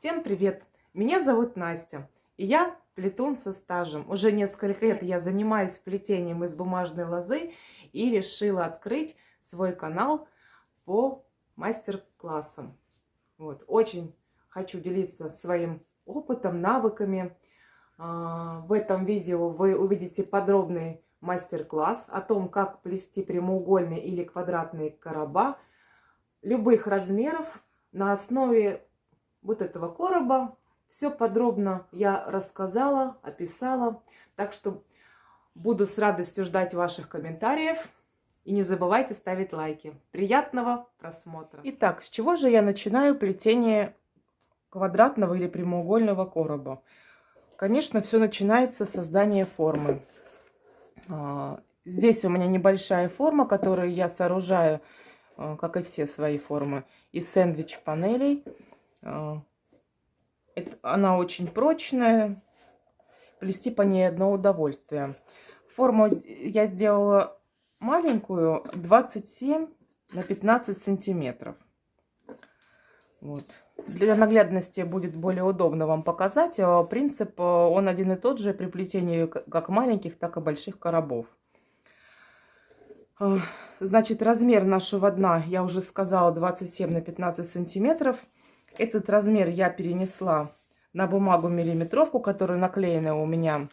Всем привет! Меня зовут Настя, и я плетун со стажем. Уже несколько лет я занимаюсь плетением из бумажной лозы и решила открыть свой канал по мастер-классам. Вот. Очень хочу делиться своим опытом, навыками. В этом видео вы увидите подробный мастер-класс о том, как плести прямоугольные или квадратные короба любых размеров на основе вот этого короба. Все подробно я рассказала, описала. Так что буду с радостью ждать ваших комментариев. И не забывайте ставить лайки. Приятного просмотра. Итак, с чего же я начинаю плетение квадратного или прямоугольного короба? Конечно, все начинается с создания формы. Здесь у меня небольшая форма, которую я сооружаю, как и все свои формы, из сэндвич-панелей. Она очень прочная, плести по ней одно удовольствие. Форму я сделала маленькую, 27 на 15 сантиметров. Вот. Для наглядности будет более удобно вам показать. Принцип, он один и тот же при плетении как маленьких, так и больших коробов. Значит, размер нашего дна, я уже сказала, 27 на 15 сантиметров. Этот размер я перенесла на бумагу миллиметровку, которая наклеена у меня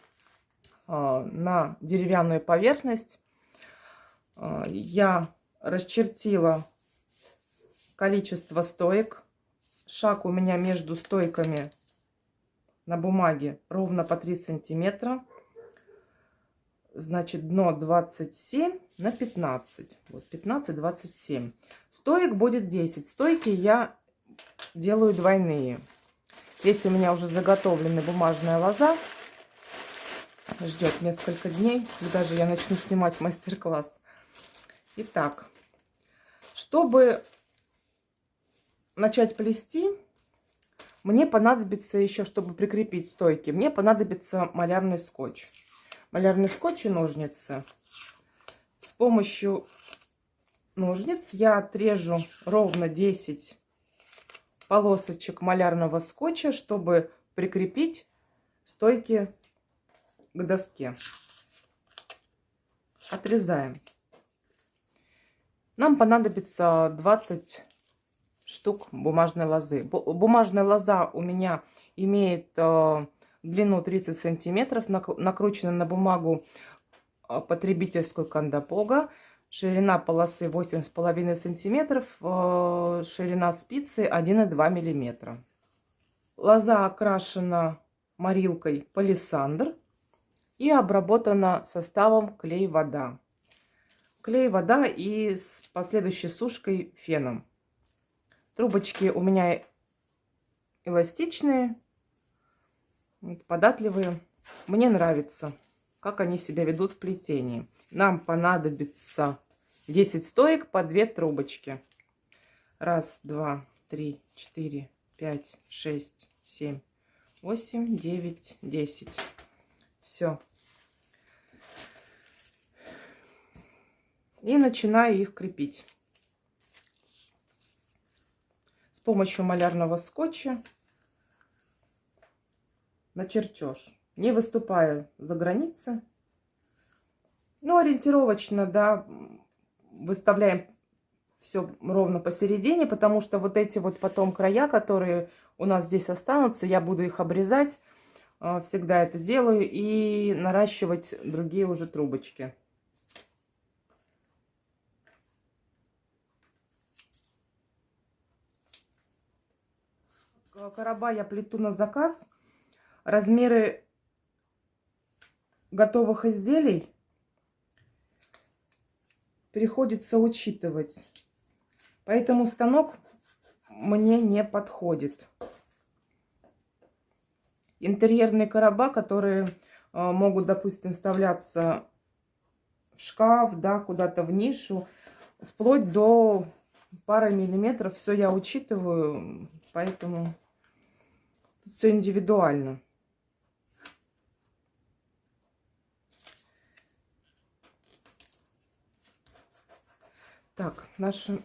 на деревянную поверхность. Я расчертила количество стоек. Шаг у меня между стойками на бумаге ровно по 3 сантиметра. Значит, дно 27 на 15. Вот 15-27. Стоек будет 10. Стойки я делаю двойные. Здесь у меня уже заготовленная бумажная лоза. Ждет несколько дней, когда же я начну снимать мастер-класс. Итак, чтобы начать плести, мне понадобится еще, чтобы прикрепить стойки, мне понадобится малярный скотч. Малярный скотч и ножницы. С помощью ножниц я отрежу ровно 10 полосочек малярного скотча, чтобы прикрепить стойки к доске. Отрезаем. Нам понадобится 20 штук бумажной лозы. Бумажная лоза у меня имеет длину 30 сантиметров, накручена на бумагу потребительскую Кондопога. Ширина полосы 8,5 сантиметров, ширина спицы 1,2 миллиметра. Лоза окрашена морилкой палисандр и обработана составом клей-вода. Клей-вода и с последующей сушкой феном. Трубочки у меня эластичные, податливые. Мне нравится, как они себя ведут в плетении. Нам понадобится 10 стоек по 2 трубочки. 1, 2, 3, 4, 5, 6, 7, 8, 9, 10. Все. И начинаю их крепить. С помощью малярного скотча на чертеж, не выступая за границы. Ну, ориентировочно, да, выставляем все ровно посередине, потому что вот эти вот потом края, которые у нас здесь останутся, я буду их обрезать, всегда это делаю, и наращивать другие уже трубочки. Короба я плету на заказ. Размеры готовых изделий приходится учитывать. Поэтому станок мне не подходит. Интерьерные короба, которые могут, допустим, вставляться в шкаф, да, куда-то в нишу, вплоть до пары миллиметров, все я учитываю, поэтому все индивидуально. Так, наши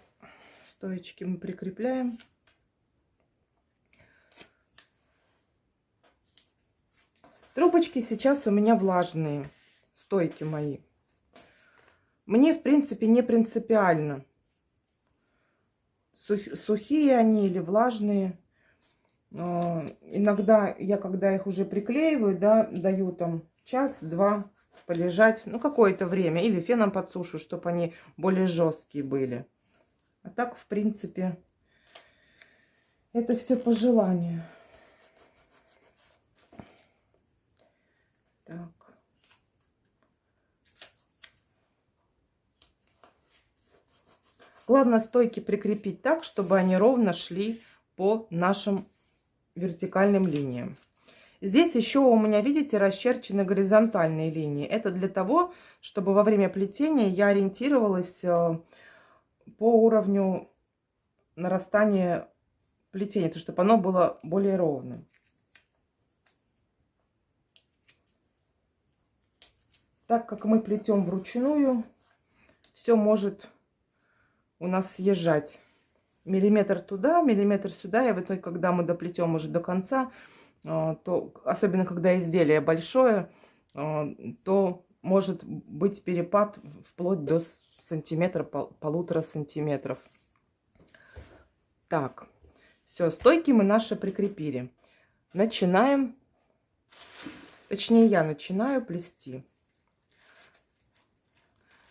стоечки мы прикрепляем. Трубочки сейчас у меня влажные, стойки мои. Мне, в принципе, не принципиально, сухие они или влажные. Иногда я, когда их уже приклеиваю, да, даю там час-два полежать, ну, какое-то время. Или феном подсушу, чтобы они более жесткие были. А так, в принципе, это все по желанию. Так. Главное стойки прикрепить так, чтобы они ровно шли по нашим вертикальным линиям. Здесь еще у меня, видите, расчерчены горизонтальные линии. Это для того, чтобы во время плетения я ориентировалась по уровню нарастания плетения, то чтобы оно было более ровным. Так как мы плетем вручную, все может у нас съезжать. Миллиметр туда, миллиметр сюда. И в итоге, когда мы доплетем уже до конца, то, особенно когда изделие большое, то может быть перепад вплоть до сантиметра, полутора сантиметров. Так, все, стойки мы наши прикрепили. Начинаем, точнее я начинаю плести.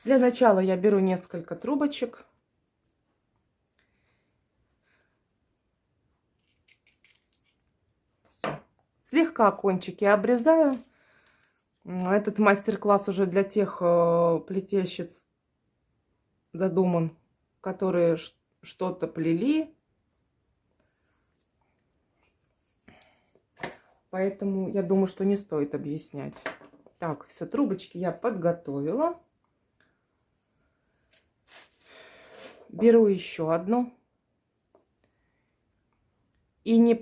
Для начала я беру несколько трубочек. Слегка кончики обрезаю. Этот мастер-класс уже для тех плетельщиц задуман, которые что-то плели. Поэтому я думаю, что не стоит объяснять. Так, все, трубочки я подготовила. Беру еще одну. И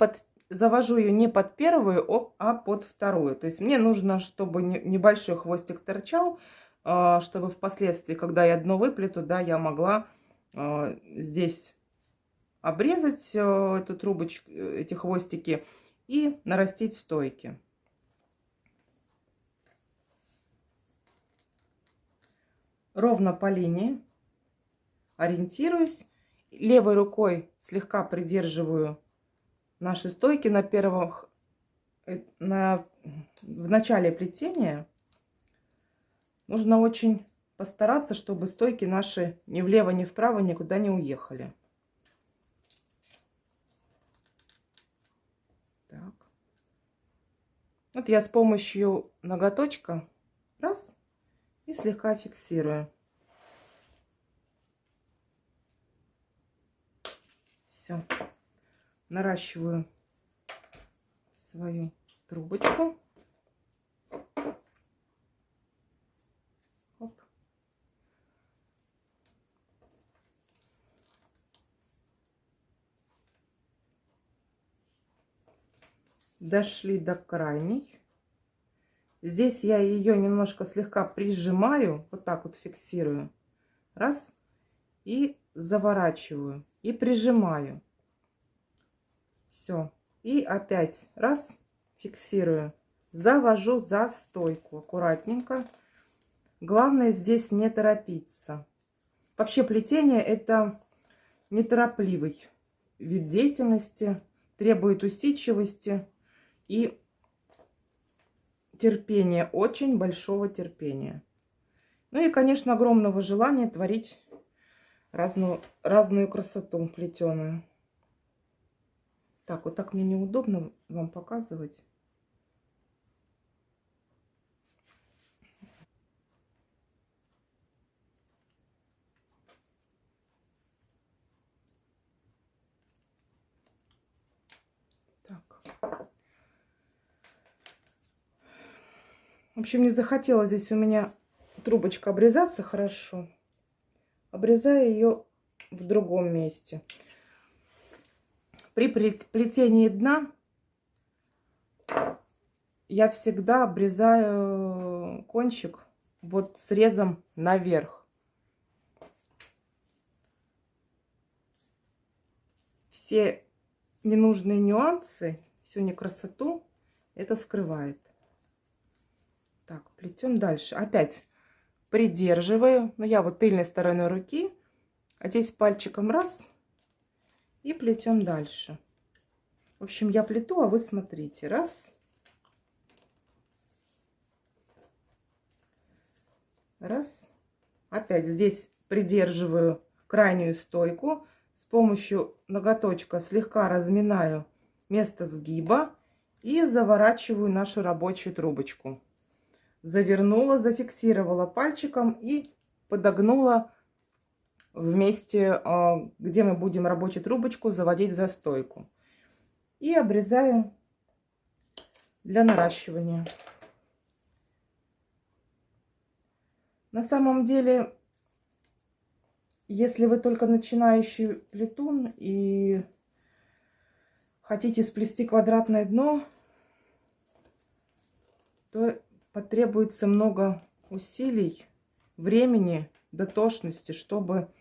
завожу ее не под первую, а под вторую. То есть мне нужно, чтобы небольшой хвостик торчал, чтобы впоследствии, когда я дно выплету, да, я могла здесь обрезать эту трубочку, эти хвостики и нарастить стойки. Ровно по линии ориентируюсь. Левой рукой слегка придерживаю наши стойки в начале плетения. Нужно очень постараться, чтобы стойки наши ни влево, ни вправо никуда не уехали. Так. Вот я с помощью ноготочка раз и слегка фиксирую. Все. Наращиваю свою трубочку. Оп. Дошли до крайней. Здесь я ее немножко слегка прижимаю, вот так вот фиксирую. Раз. И заворачиваю. И прижимаю. Все. И опять раз, фиксирую. Завожу за стойку аккуратненько. Главное здесь не торопиться. Вообще плетение это неторопливый вид деятельности, требует усидчивости и терпения, очень большого терпения. Ну и, конечно, огромного желания творить разную красоту плетеную. Так, вот так мне неудобно вам показывать. Так. В общем, не захотела здесь у меня трубочка обрезаться хорошо. Обрезаю ее в другом месте. При плетении дна я всегда обрезаю кончик вот срезом наверх. Все ненужные нюансы, всю некрасоту это скрывает. Так, плетем дальше. Опять придерживаю. Но я вот тыльной стороной руки, а здесь пальчиком раз. И плетем дальше. В общем, я плету, а вы смотрите. Раз. Раз. Опять здесь придерживаю крайнюю стойку. С помощью ноготочка слегка разминаю место сгиба и заворачиваю нашу рабочую трубочку. Завернула, зафиксировала пальчиком и подогнула в месте, где мы будем рабочую трубочку заводить за стойку. И обрезаю для наращивания. На самом деле, если вы только начинающий плетун и хотите сплести квадратное дно, то потребуется много усилий, времени, дотошности, чтобы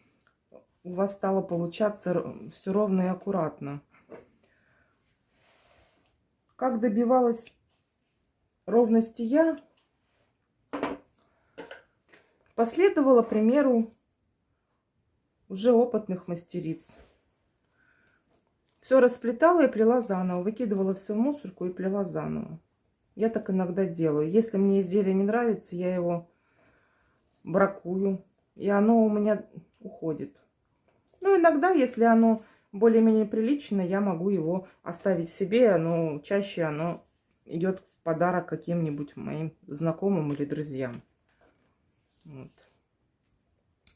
у вас стало получаться все ровно и аккуратно. Как добивалась ровности я, последовала примеру уже опытных мастериц. Все расплетала и плела заново, выкидывала все в мусорку и плела заново. Я так иногда делаю. Если мне изделие не нравится, я его бракую, и оно у меня уходит. Ну, иногда, если оно более-менее приличное, я могу его оставить себе, но чаще оно идет в подарок каким-нибудь моим знакомым или друзьям. Вот.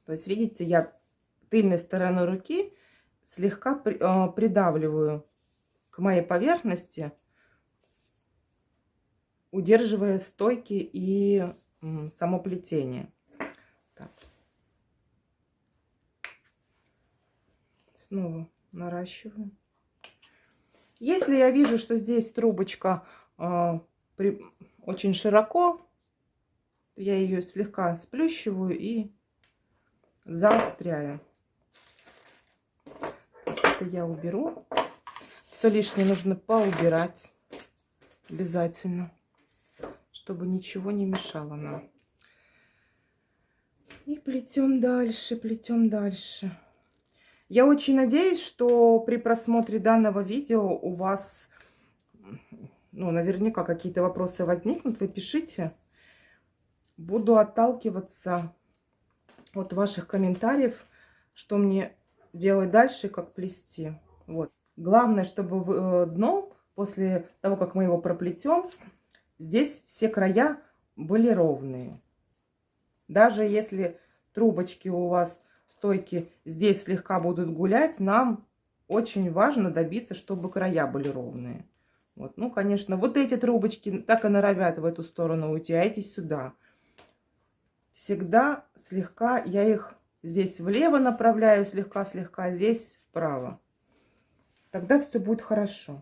То есть, видите, я тыльной стороной руки слегка придавливаю к моей поверхности, удерживая стойки и само плетение. Так. Снова наращиваю. Если я вижу, что здесь трубочка очень широко, я ее слегка сплющиваю и заостряю. Это я уберу. Все лишнее нужно поубирать обязательно, чтобы ничего не мешало нам. И плетем дальше, плетем дальше. Я очень надеюсь, что при просмотре данного видео у вас, ну, наверняка какие-то вопросы возникнут. Вы пишите. Буду отталкиваться от ваших комментариев, что мне делать дальше, как плести. Вот. Главное, чтобы дно, после того, как мы его проплетем, здесь все края были ровные. Даже если трубочки у вас, стойки, здесь слегка будут гулять, нам очень важно добиться, чтобы края были ровные. Вот. Ну, конечно, вот эти трубочки так и норовят в эту сторону уйти, а эти сюда. Всегда слегка я их здесь влево направляю, слегка-слегка, здесь вправо. Тогда все будет хорошо.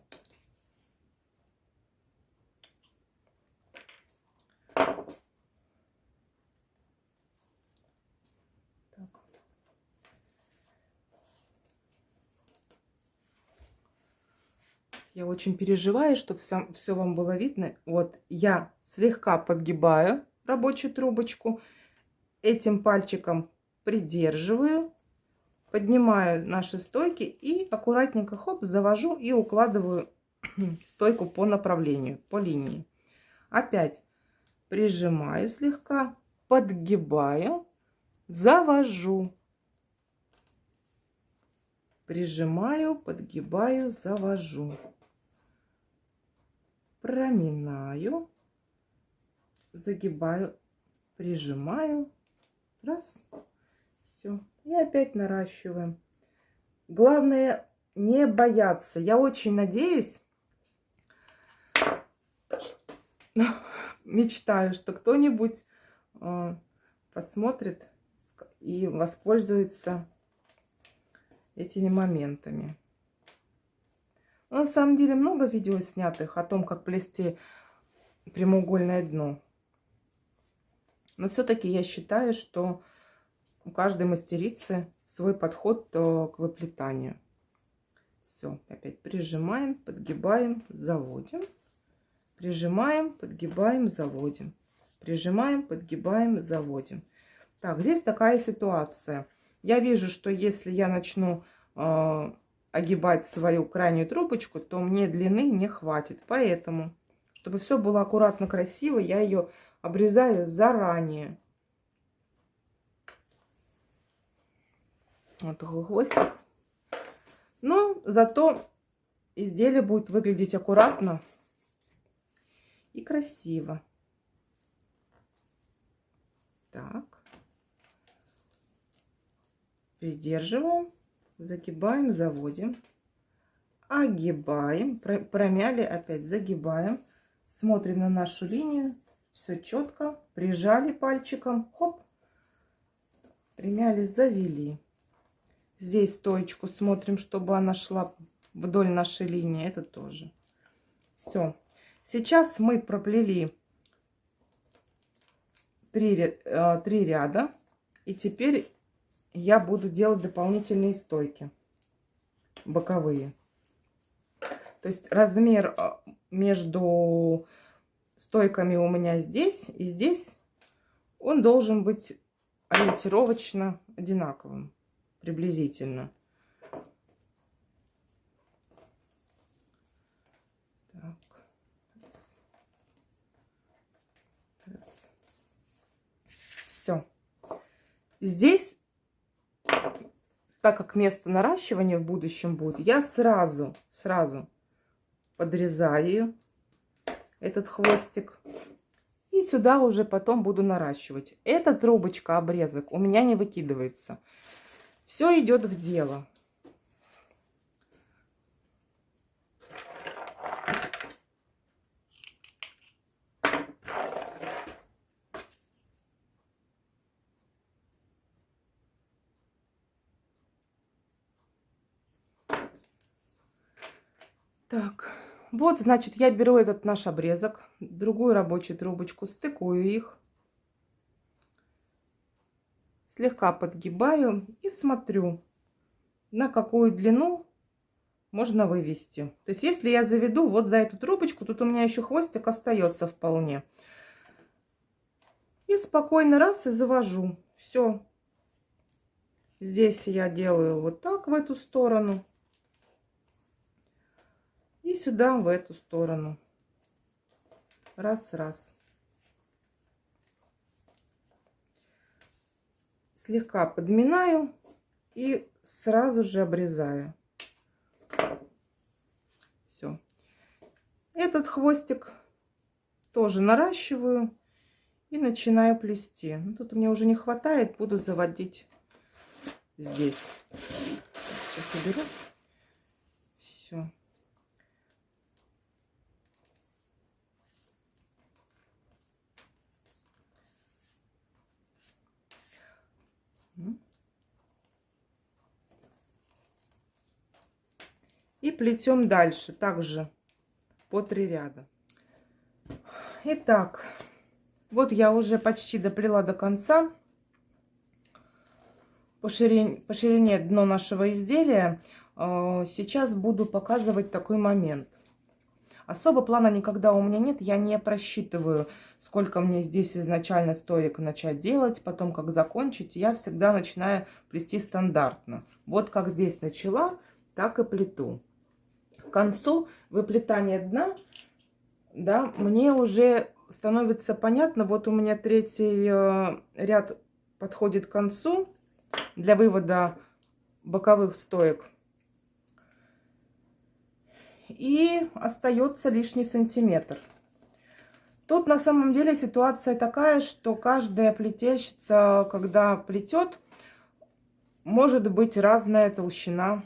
Я очень переживаю, чтобы все вам было видно. Вот я слегка подгибаю рабочую трубочку. Этим пальчиком придерживаю. Поднимаю наши стойки и аккуратненько хоп, завожу и укладываю стойку по направлению, по линии. Опять прижимаю слегка, подгибаю, завожу. Прижимаю, подгибаю, завожу. Проминаю, загибаю, прижимаю. Раз. Все. И опять наращиваем. Главное не бояться. Я очень надеюсь, мечтаю, что кто-нибудь посмотрит и воспользуется этими моментами. Но на самом деле много видео снятых о том, как плести прямоугольное дно. Но все-таки я считаю, что у каждой мастерицы свой подход к выплетанию. Все, опять прижимаем, подгибаем, заводим. Прижимаем, подгибаем, заводим. Прижимаем, подгибаем, заводим. Так, здесь такая ситуация. Я вижу, что если я начну огибать свою крайнюю трубочку, то мне длины не хватит. Поэтому, чтобы все было аккуратно, красиво, я ее обрезаю заранее. Вот такой хвостик. Но зато изделие будет выглядеть аккуратно и красиво. Так. Придерживаем, загибаем, заводим, огибаем, промяли, опять загибаем, смотрим на нашу линию, все четко, прижали пальчиком, хоп, примяли, завели. Здесь стоечку смотрим, чтобы она шла вдоль нашей линии, это тоже. Все. Сейчас мы проплели 3 ряда, и теперь я буду делать дополнительные стойки боковые. То есть размер между стойками у меня здесь и здесь, он должен быть ориентировочно одинаковым, приблизительно. Так. Раз. Все. Здесь, так как место наращивания в будущем будет, я сразу подрезаю этот хвостик. И сюда уже потом буду наращивать. Эта трубочка, обрезок, у меня не выкидывается. Все идет в дело. Так, вот, значит, я беру этот наш обрезок, другую рабочую трубочку, стыкую их, слегка подгибаю и смотрю, на какую длину можно вывести. То есть, если я заведу вот за эту трубочку, тут у меня еще хвостик остается вполне. И спокойно раз и завожу. Все. Здесь я делаю вот так в эту сторону. И сюда, в эту сторону. Раз, раз. Слегка подминаю и сразу же обрезаю. Все. Этот хвостик тоже наращиваю и начинаю плести. Ну, тут у меня уже не хватает, буду заводить здесь. Сейчас уберу. Все. И плетем дальше, также по 3 ряда. Итак, вот я уже почти доплела до конца. По ширине дно нашего изделия сейчас буду показывать такой момент. Особо плана никогда у меня нет, я не просчитываю, сколько мне здесь изначально стоек начать делать, потом как закончить. Я всегда начинаю плести стандартно. Вот как здесь начала, так и плету. К концу выплетания дна, да, мне уже становится понятно, вот у меня 3-й ряд подходит к концу для вывода боковых стоек. И остается лишний сантиметр. Тут на самом деле ситуация такая, что каждая плетельщица, когда плетет, может быть разная толщина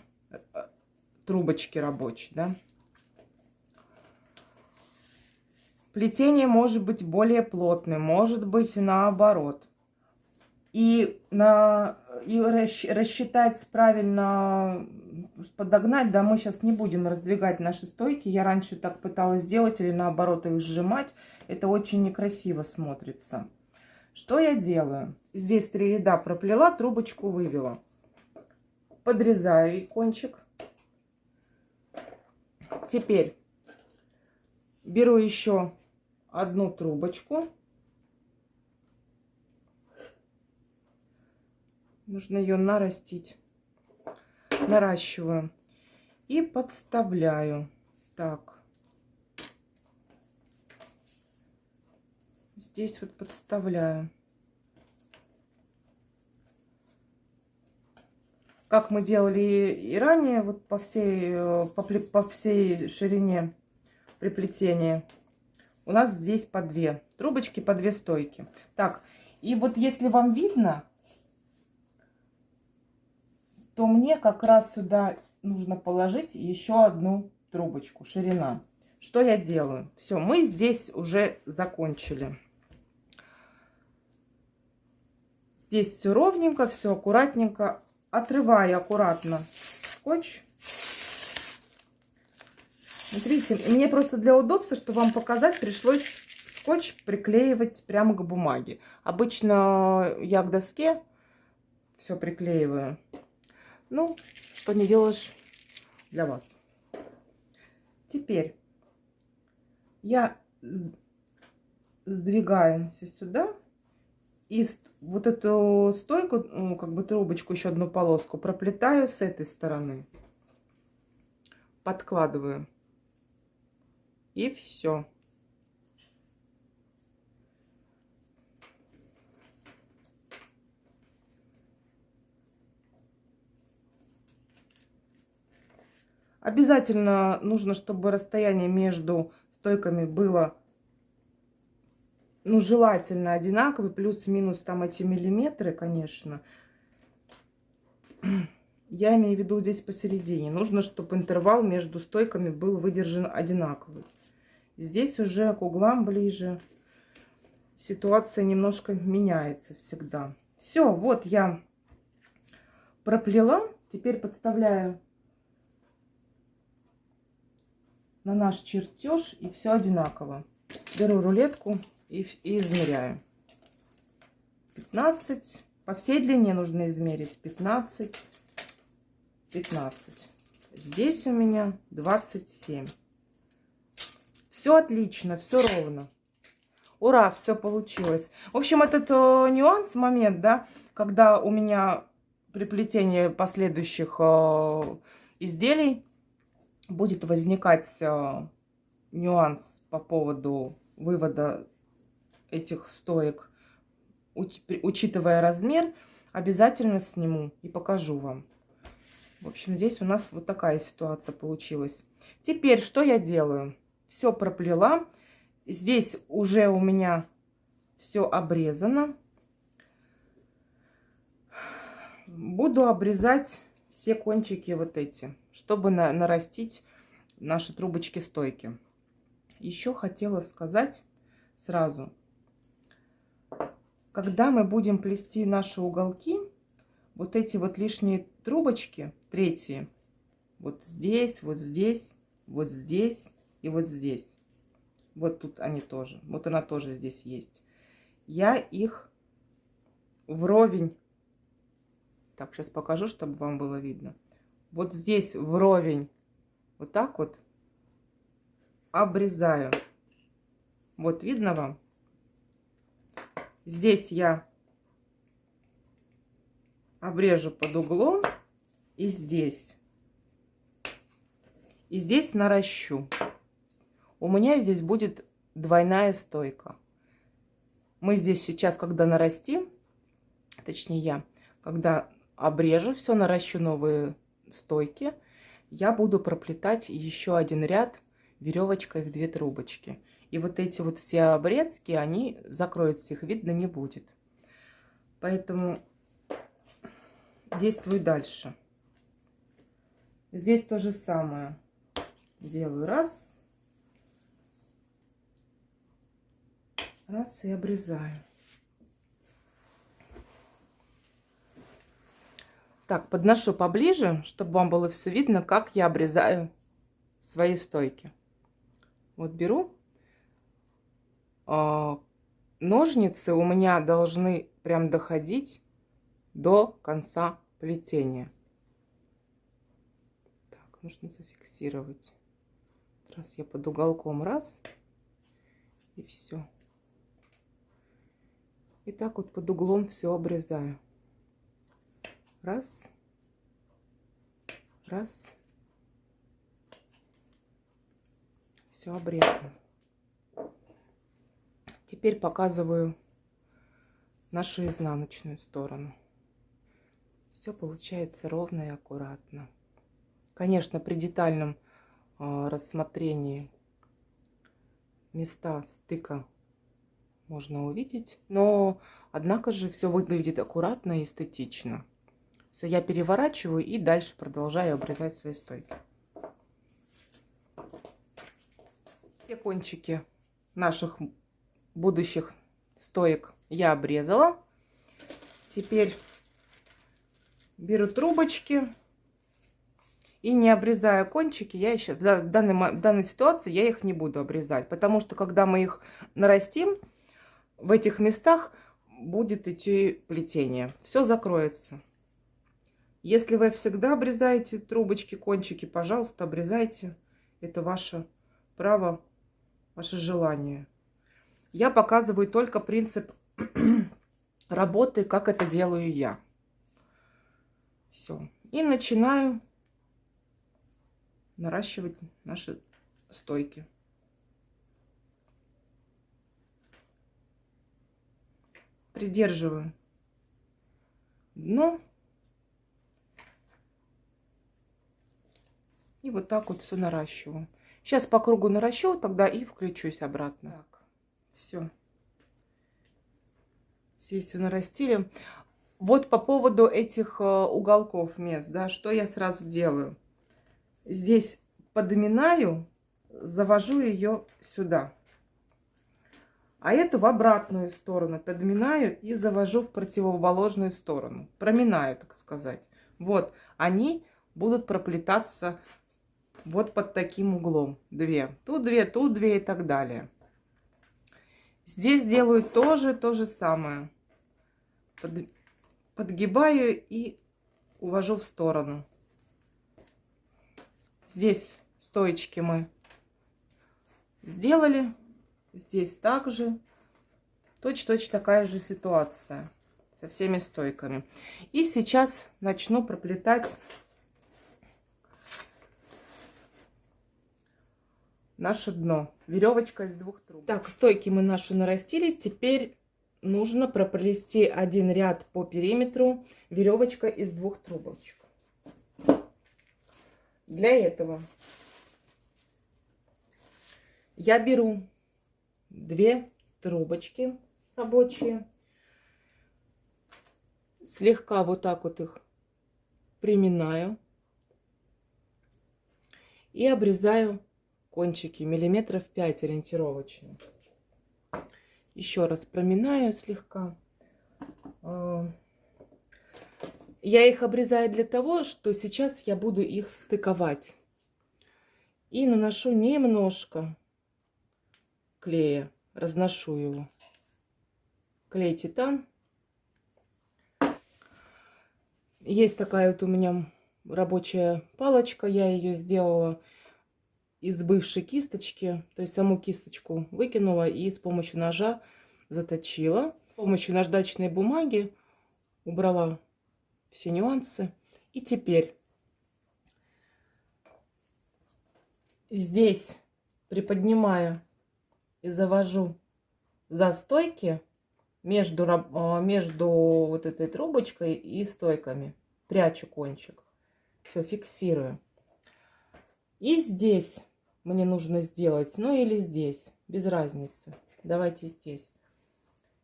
трубочки рабочей, да. Плетение может быть более плотным, может быть наоборот. И рассчитать правильно, подогнать, да, мы сейчас не будем раздвигать наши стойки. Я раньше так пыталась сделать, или наоборот их сжимать. Это очень некрасиво смотрится. Что я делаю? Здесь 3 ряда проплела, трубочку вывела. Подрезаю кончик. Теперь беру еще одну трубочку Нужно ее нарастить. Наращиваю. И подставляю. Так. Здесь вот подставляю. Как мы делали и ранее, вот по всей ширине приплетения. У нас здесь по 2 трубочки, по 2 стойки. Так, и вот если вам видно, то мне как раз сюда нужно положить еще одну трубочку, ширина. Что я делаю? Все, мы здесь уже закончили. Здесь все ровненько, все аккуратненько. Отрываю аккуратно скотч. Смотрите, мне просто для удобства, чтобы вам показать, пришлось скотч приклеивать прямо к бумаге. Обычно я к доске все приклеиваю. Ну, что не делаешь для вас. Теперь я сдвигаю все сюда. И вот эту стойку, ну, как бы трубочку, еще одну полоску проплетаю с этой стороны. Подкладываю. И все. Обязательно нужно, чтобы расстояние между стойками было, ну, желательно одинаковое, плюс-минус там эти миллиметры, конечно. Я имею в виду здесь посередине. Нужно, чтобы интервал между стойками был выдержан одинаковый. Здесь уже к углам ближе. Ситуация немножко меняется всегда. Все, вот я проплела. Теперь подставляю на наш чертеж, и все одинаково. Беру рулетку и измеряю. 15. По всей длине нужно измерить. 15. 15. Здесь у меня 27. Все отлично, все ровно. Ура, все получилось. В общем, этот нюанс, момент, да, когда у меня при плетении последующих изделий будет возникать нюанс по поводу вывода этих стоек, учитывая размер, обязательно сниму и покажу вам. В общем, здесь у нас вот такая ситуация получилась. Теперь что я делаю? Все проплела. Здесь уже у меня все обрезано. Буду обрезать все кончики вот эти, чтобы нарастить наши трубочки-стойки. Еще хотела сказать сразу, когда мы будем плести наши уголки, вот эти вот лишние трубочки, третьи, вот здесь, вот здесь, вот здесь и вот здесь. Вот тут они тоже. Вот она тоже здесь есть. Я их вровень. Так, сейчас покажу, чтобы вам было видно. Вот здесь вровень. Вот так вот обрезаю. Вот видно вам? Здесь я обрежу под углом. И здесь. И здесь наращу. У меня здесь будет двойная стойка. Мы здесь сейчас, когда нарастим, точнее я, когда обрежу все, наращу новые стойки, я буду проплетать еще один ряд веревочкой в 2 трубочки. И вот эти вот все обрезки, они закроются, их видно не будет. Поэтому действую дальше. Здесь то же самое. Делаю раз. Раз и обрезаю. Так, подношу поближе, чтобы вам было все видно, как я обрезаю свои стойки. Вот беру. Ножницы у меня должны прям доходить до конца плетения. Так, нужно зафиксировать. Раз я под уголком, раз. И все. И так вот под углом все обрезаю. Раз. Раз. Все обрезано. Теперь показываю нашу изнаночную сторону. Все получается ровно и аккуратно. Конечно, при детальном рассмотрении места стыка можно увидеть, но однако же все выглядит аккуратно и эстетично. Все, я переворачиваю и дальше продолжаю обрезать свои стойки. Все кончики наших будущих стоек я обрезала. Теперь беру трубочки и, не обрезая кончики, я еще в данной ситуации я их не буду обрезать, потому что когда мы их нарастим, в этих местах будет идти плетение. Все закроется. Если вы всегда обрезаете трубочки, кончики, пожалуйста, обрезайте. Это ваше право, ваше желание. Я показываю только принцип работы, как это делаю я. Все. И начинаю наращивать наши стойки. Придерживаю дно. И вот так вот все наращиваю. Сейчас по кругу наращу, тогда и включусь обратно. Так, все. Здесь все нарастили. Вот по поводу этих уголков мест, да, что я сразу делаю. Здесь подминаю, завожу ее сюда. А эту в обратную сторону подминаю и завожу в противоположную сторону. Проминаю, так сказать. Вот, они будут проплетаться вот под таким углом. Две, тут две и так далее. Здесь делаю тоже то же самое. Подгибаю и увожу в сторону. Здесь стоечки мы сделали. Здесь также точно такая же ситуация со всеми стойками. И сейчас начну проплетать наше дно. Веревочка из 2 труб. Так, стойки мы наши нарастили. Теперь нужно проплести один ряд по периметру. Веревочка из 2 трубочек. Для этого я беру 2 трубочки рабочие, слегка вот так вот их приминаю и обрезаю кончики миллиметров 5 ориентировочно. Еще раз проминаю слегка. Я их обрезаю для того, что сейчас я буду их стыковать. И наношу немножко клея, разношу его. Клей титан. Есть такая вот у меня рабочая палочка, я ее сделала из бывшей кисточки, то есть саму кисточку выкинула и с помощью ножа заточила. С помощью наждачной бумаги убрала все нюансы. И теперь здесь приподнимаю и завожу за стойки между вот этой трубочкой и стойками. Прячу кончик. Все, фиксирую. И здесь мне нужно сделать, ну или здесь, без разницы. Давайте здесь.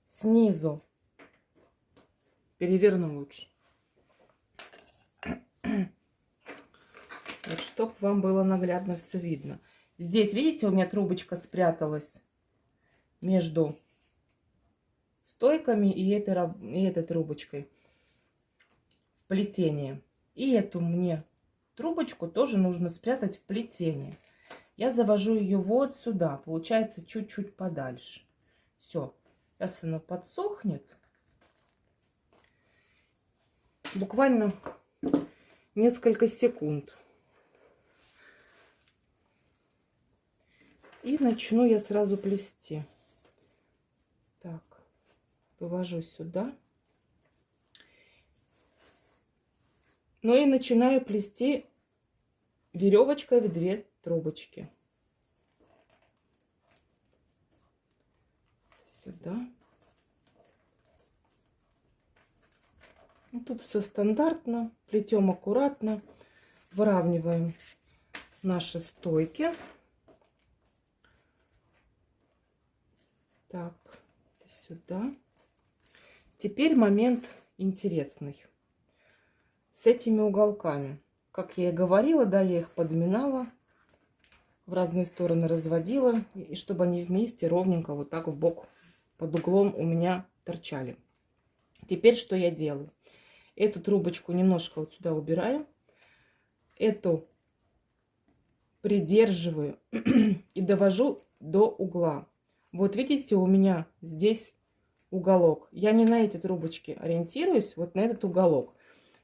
Снизу переверну лучше. Вот, чтобы вам было наглядно все видно. Здесь, видите, у меня трубочка спряталась между стойками и этой трубочкой в плетение. И эту мне трубочку тоже нужно спрятать в плетение. Я завожу ее вот сюда, получается чуть-чуть подальше. Все, сейчас она подсохнет. Буквально несколько секунд. И начну я сразу плести. Так, вывожу сюда. Ну и начинаю плести веревочкой в 2 трубочки. Сюда. Тут все стандартно, плетем аккуратно, выравниваем наши стойки. Так, сюда. Теперь момент интересный. С этими уголками. Как я и говорила, да, я их подминала, в разные стороны разводила, и чтобы они вместе ровненько вот так в бок под углом у меня торчали. Теперь что я делаю? Эту трубочку немножко вот сюда убираю. Эту придерживаю и довожу до угла. Вот видите, у меня здесь уголок. Я не на эти трубочки ориентируюсь, вот на этот уголок.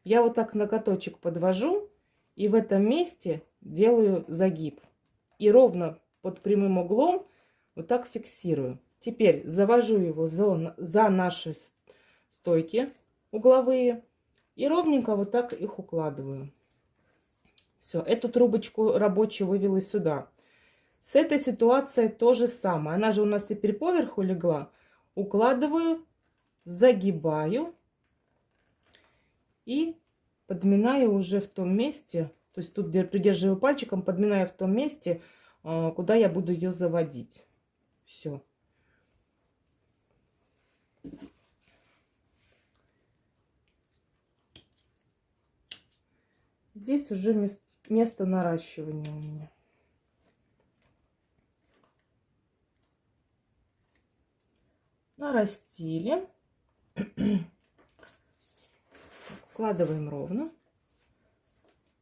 Я вот так ноготочек подвожу и в этом месте делаю загиб. И ровно под прямым углом вот так фиксирую. Теперь завожу его за наши стойки угловые и ровненько вот так их укладываю. Все, эту трубочку рабочую вывела сюда. С этой ситуацией то же самое. Она же у нас теперь поверху легла. Укладываю, загибаю и подминаю уже в том месте. То есть тут придерживаю пальчиком, подминаю в том месте, куда я буду ее заводить. Все. Здесь уже место наращивания у меня. Нарастили. Вкладываем ровно.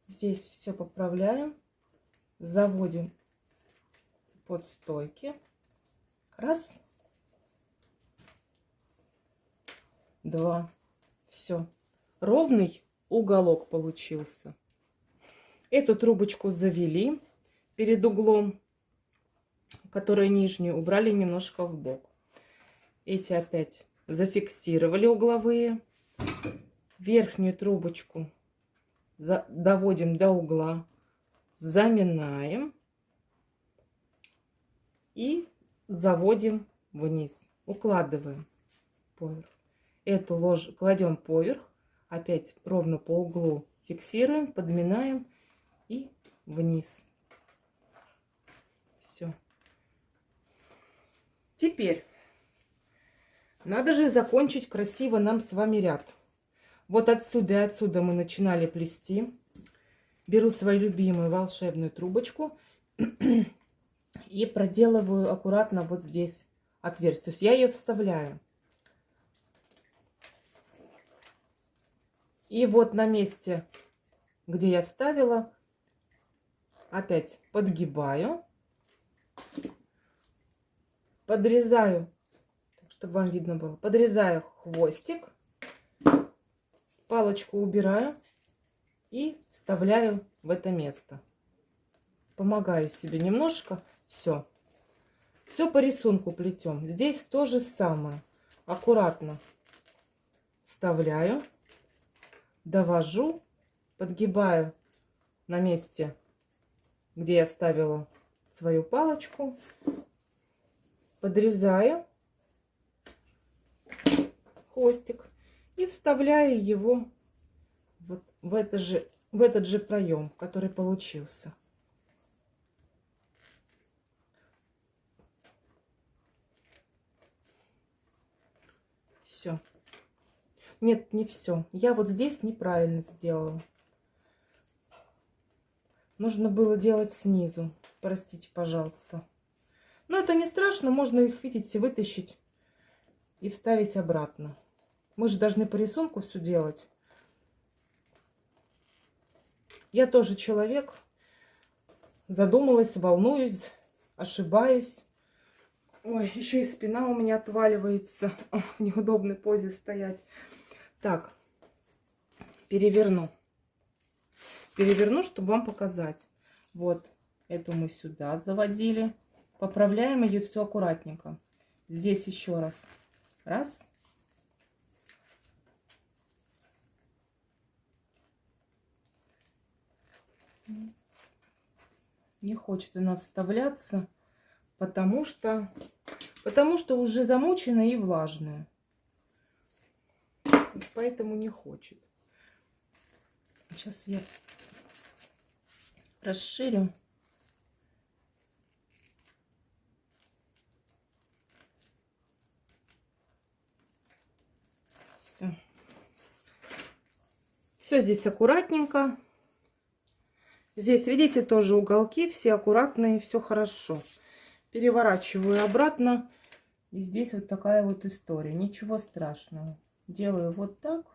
Здесь все поправляем. Заводим под стойки. Раз. Два. Все. Ровный уголок получился. Эту трубочку завели перед углом, которую нижнюю убрали немножко в бок. Эти опять зафиксировали угловые. Верхнюю трубочку доводим до угла, заминаем и заводим вниз. Укладываем поверх. Эту ложь кладем поверх, опять ровно по углу фиксируем, подминаем и вниз. Все. Теперь надо же закончить красиво нам с вами ряд. Вот отсюда и отсюда мы начинали плести. Беру свою любимую волшебную трубочку и проделываю аккуратно вот здесь отверстие. То есть я ее вставляю. И вот на месте, где я вставила, опять подгибаю, подрезаю, чтобы вам видно было, подрезаю хвостик, палочку убираю и вставляю в это место. Помогаю себе немножко. Все. Все по рисунку плетем. Здесь то же самое. Аккуратно вставляю, довожу, подгибаю на месте, где я вставила свою палочку, подрезаю хвостик и вставляю его вот в этот же проем, который получился. Все. Нет, не все. Я вот здесь неправильно сделала. Нужно было делать снизу. Простите, пожалуйста. Но это не страшно. Можно их, видите, вытащить и вставить обратно. Мы же должны по рисунку все делать. Я тоже человек. Задумалась, волнуюсь, ошибаюсь. Ой, еще и спина у меня отваливается. О, в неудобной позе стоять. Так, переверну. Переверну, чтобы вам показать. Вот, эту мы сюда заводили. Поправляем ее все аккуратненько. Здесь еще раз. Раз. Не хочет она вставляться, потому что уже замоченная и влажная. Поэтому не хочет. Сейчас я расширю. Все. Все здесь аккуратненько. Здесь, видите, тоже уголки все аккуратные, все хорошо. Переворачиваю обратно. И здесь вот такая вот история. Ничего страшного. Делаю вот так.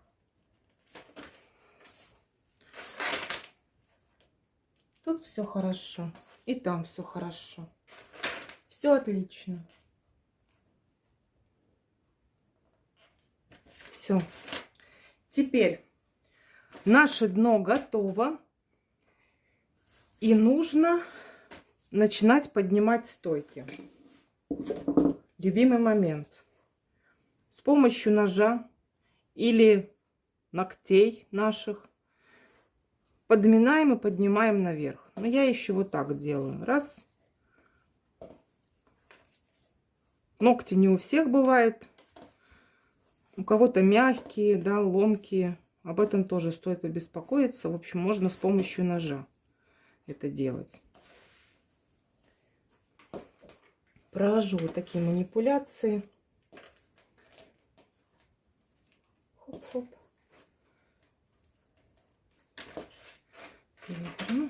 Тут все хорошо. И там все хорошо. Все отлично. Все. Теперь наше дно готово. И нужно начинать поднимать стойки. Любимый момент. С помощью ножа или ногтей наших подминаем и поднимаем наверх. Но я еще вот так делаю. Раз. Ногти не у всех бывает. У кого-то мягкие, да, ломкие. Об этом тоже стоит побеспокоиться. В общем, можно с помощью ножа это делать. Провожу вот такие манипуляции. Хоп-хоп. Перетру.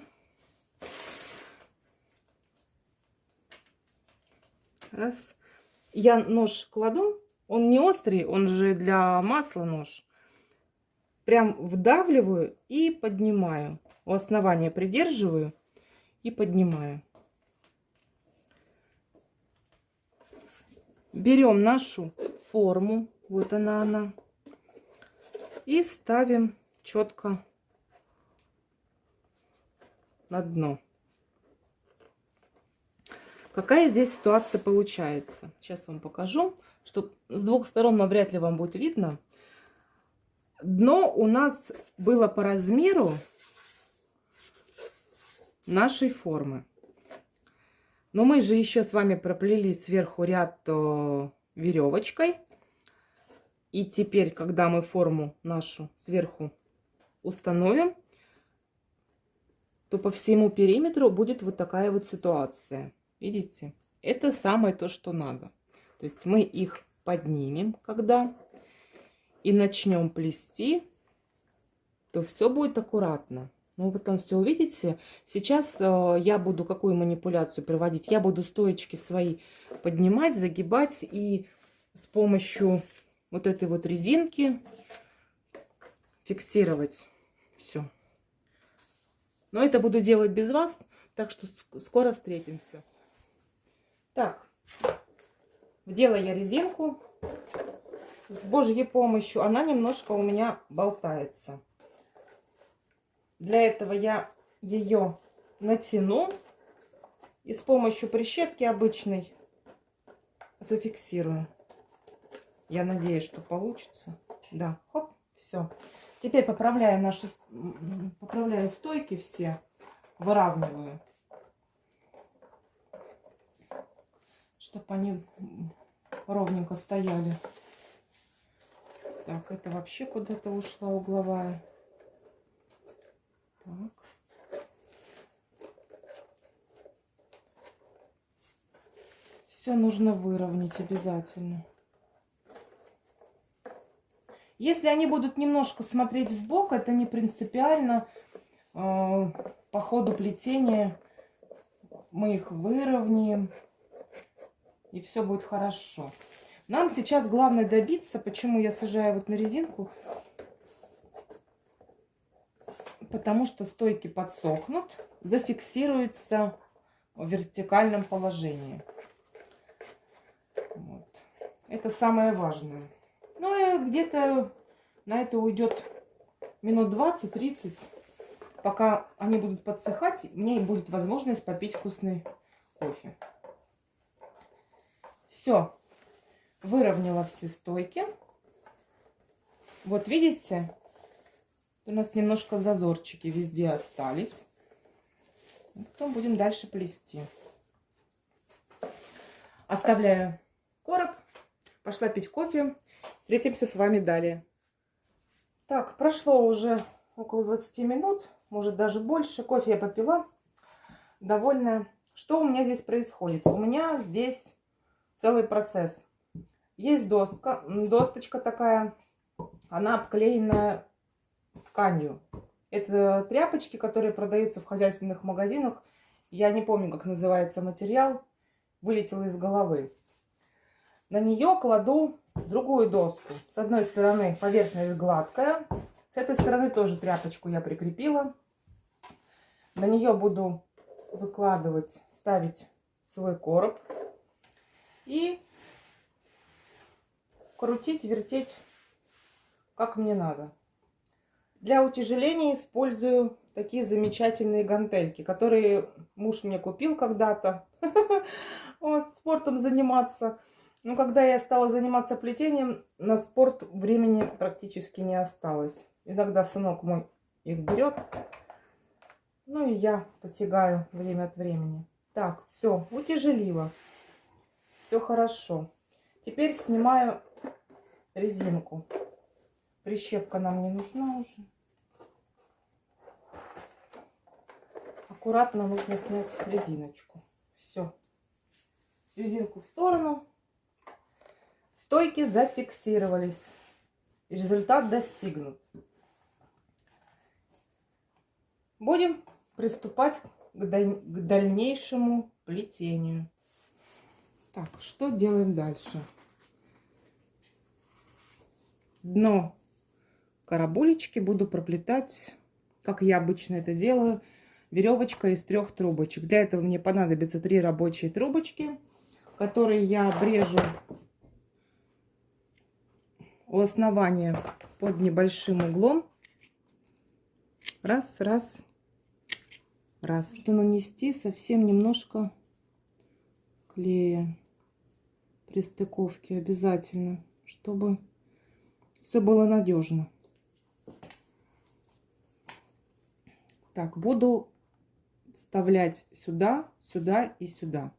Раз. Я нож кладу. Он не острый, он же для масла нож. Прям вдавливаю и поднимаю. У основания придерживаю и поднимаю. Берем нашу форму. Вот она. И ставим четко на дно. Какая здесь ситуация получается? Сейчас вам покажу, что с двух сторон навряд ли вам будет видно. Дно у нас было по размеру нашей формы. Но мы же еще с вами проплели сверху ряд веревочкой. И теперь, когда мы форму нашу сверху установим, то по всему периметру будет вот такая вот ситуация. Видите? Это самое то, что надо. То есть мы их поднимем, когда и начнем плести, то все будет аккуратно. Ну, вы потом все увидите. Сейчас я буду какую манипуляцию проводить? Я буду стоечки свои поднимать, загибать и с помощью вот этой вот резинки фиксировать все. Но это буду делать без вас, так что скоро встретимся. Так, вдела я резинку. С Божьей помощью она немножко у меня болтается. Для этого я ее натяну и с помощью прищепки обычной зафиксирую. Я надеюсь, что получится. Да, хоп, все. Теперь поправляю стойки все, выравниваю, чтобы они ровненько стояли. Так, это вообще куда-то ушла угловая. Так. Все нужно выровнять обязательно. Если они будут немножко смотреть в бок, это не принципиально. По ходу плетения мы их выровняем, и все будет хорошо. Нам сейчас главное добиться, почему я сажаю вот на резинку, потому что стойки подсохнут, зафиксируются в вертикальном положении. Вот. Это самое важное. Ну и где-то на это уйдет минут 20-30, пока они будут подсыхать, мне будет возможность попить вкусный кофе. Все, выровняла все стойки. Вот видите, у нас немножко зазорчики везде остались. Потом будем дальше плести. Оставляю короб. Пошла пить кофе. Встретимся с вами далее. Так, прошло уже около 20 минут, может даже больше. Кофе я попила. Довольная. Что у меня здесь происходит? У меня здесь целый процесс. Есть досточка такая. Она обклеена тканью. Это тряпочки, которые продаются в хозяйственных магазинах. Я не помню, как называется материал. Вылетело из головы. На нее кладу другую доску. С одной стороны поверхность гладкая. С этой стороны тоже тряпочку я прикрепила. На нее буду выкладывать, ставить свой короб. И крутить, вертеть, как мне надо. Для утяжеления использую такие замечательные гантельки, которые муж мне купил когда-то. Вот, спортом заниматься. Но когда я стала заниматься плетением, на спорт времени практически не осталось. Иногда сынок мой их берет. Ну и я подтягаю время от времени. Так, все, утяжелила. Все хорошо. Теперь снимаю резинку. Прищепка нам не нужна уже. Аккуратно нужно снять резиночку. Все. Резинку в сторону. Стойки зафиксировались. Результат достигнут. Будем приступать к дальнейшему плетению. Так, что делаем дальше? Дно карабулечки буду проплетать, как я обычно это делаю, веревочкой из 3 трубочек. Для этого мне понадобится 3 рабочие трубочки, которые я обрежу у основания под небольшим углом. Раз, раз, раз. Буду нанести совсем немножко клея при стыковке обязательно, чтобы все было надежно. Так, буду вставлять сюда, сюда и сюда.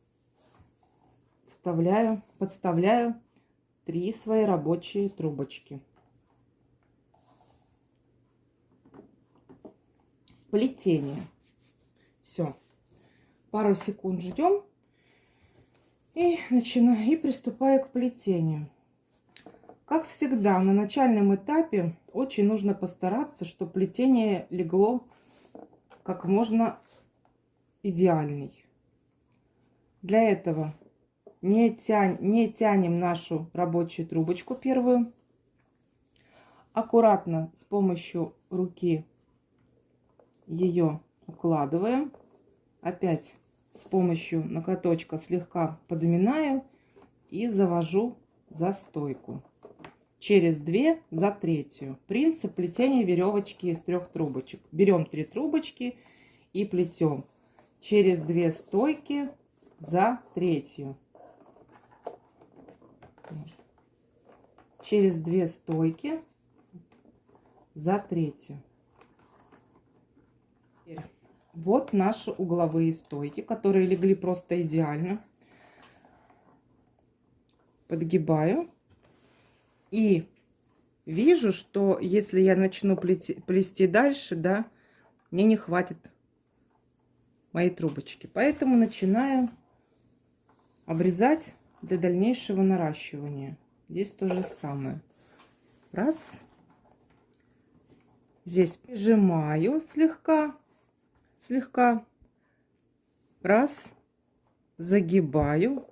Вставляю, подставляю 3 свои рабочие трубочки. В плетение. Все. Пару секунд ждем. И начинаю, и приступаю к плетению. Как всегда, на начальном этапе очень нужно постараться, чтобы плетение легло как можно идеальней. Для этого не тянем нашу рабочую трубочку первую. Аккуратно с помощью руки ее укладываем. Опять с помощью ноготочка слегка подминаю и завожу за стойку. Через 2 за 3. Принцип плетения веревочки из 3 трубочек. Берем 3 трубочки и плетем через 2 стойки за 3. Через 2 стойки за 3. Вот наши угловые стойки, которые легли просто идеально. Подгибаю. И вижу, что если я начну плести дальше, да, мне не хватит моей трубочки. Поэтому начинаю обрезать для дальнейшего наращивания. Здесь то же самое. Раз. Здесь прижимаю слегка. Раз. Загибаю.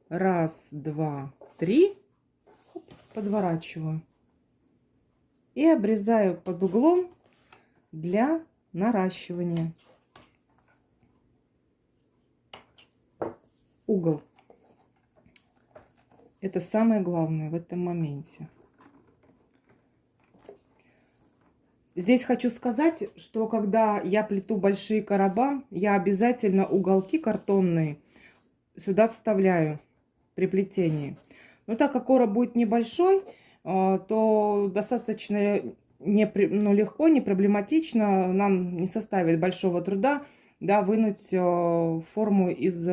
Раз, два, три. Подворачиваю. И обрезаю под углом для наращивания. Угол. Это самое главное в этом моменте. Здесь хочу сказать, что когда я плету большие короба, я обязательно уголки картонные сюда вставляю при плетении. Но так как короб будет небольшой, то достаточно легко, не проблематично, нам не составит большого труда да, вынуть форму из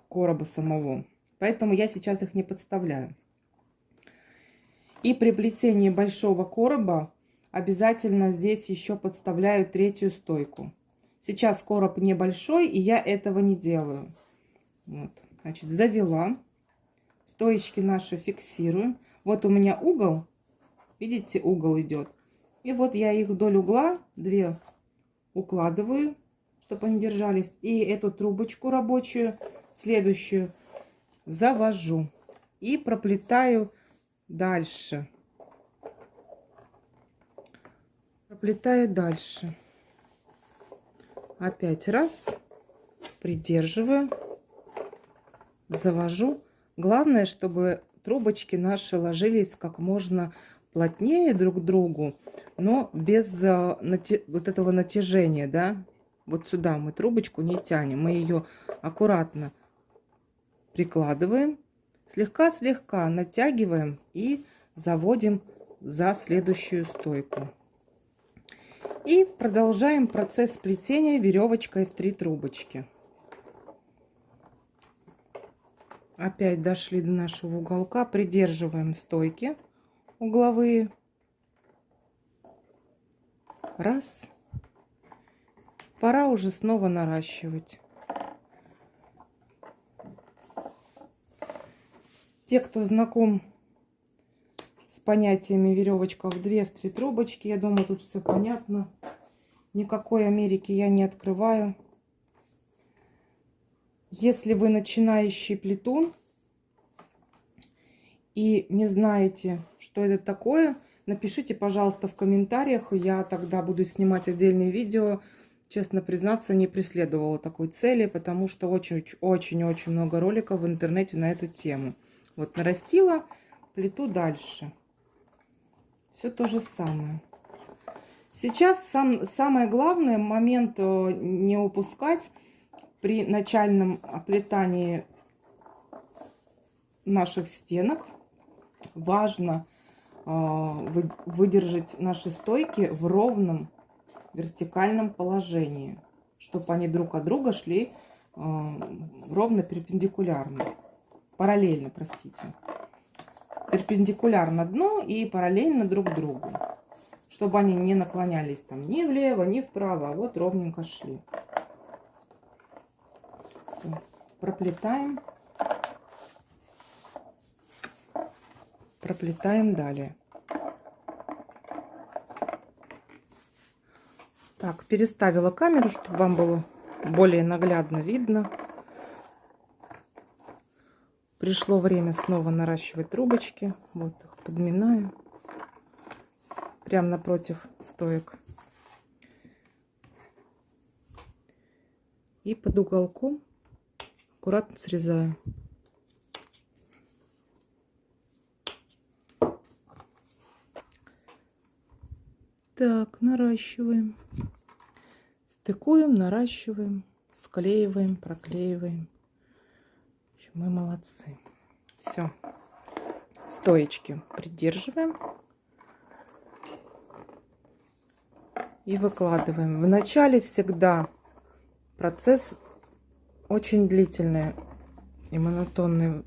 короба самого. Поэтому я сейчас их не подставляю. И при плетении большого короба обязательно здесь еще подставляю третью стойку. Сейчас короб небольшой, и я этого не делаю. Вот. Значит, завела. Стоечки наши фиксируем. Вот у меня угол. Видите, угол идет. И вот я их вдоль угла 2 укладываю, чтобы они держались. И эту трубочку рабочую, следующую, завожу. И проплетаю дальше. Проплетаю дальше. Опять раз. Придерживаю. Завожу. Главное, чтобы трубочки наши ложились как можно плотнее друг к другу, но без вот этого натяжения, да. Вот сюда мы трубочку не тянем, мы ее аккуратно прикладываем, слегка-слегка натягиваем и заводим за следующую стойку. И продолжаем процесс плетения веревочкой в 3 трубочки. Опять дошли до нашего уголка, придерживаем стойки угловые. Раз. Пора уже снова наращивать. Те, кто знаком с понятиями веревочка в 2-3 трубочки, я думаю, тут все понятно. Никакой Америки я не открываю. Если вы начинающий плетун и не знаете, что это такое, напишите, пожалуйста, в комментариях. Я тогда буду снимать отдельные видео. Честно признаться, не преследовала такой цели, потому что очень-очень много роликов в интернете на эту тему. Вот нарастила, плету дальше. Все то же самое. Сейчас самое главное, момент не упускать. При начальном оплетании наших стенок важно выдержать наши стойки в ровном вертикальном положении, чтобы они друг от друга шли ровно перпендикулярно, параллельно, простите, перпендикулярно дну и параллельно друг другу, чтобы они не наклонялись там ни влево, ни вправо, а вот ровненько шли. Все, проплетаем. Проплетаем далее. Так, переставила камеру, чтобы вам было более наглядно видно. Пришло время снова наращивать трубочки. Вот их подминаю. Прямо напротив стоек. И под уголком аккуратно срезаю. Так, наращиваем. Стыкуем, наращиваем, склеиваем, проклеиваем. В общем, мы молодцы. Все. Стоечки придерживаем. И выкладываем. В начале всегда процесс очень длительный и монотонный.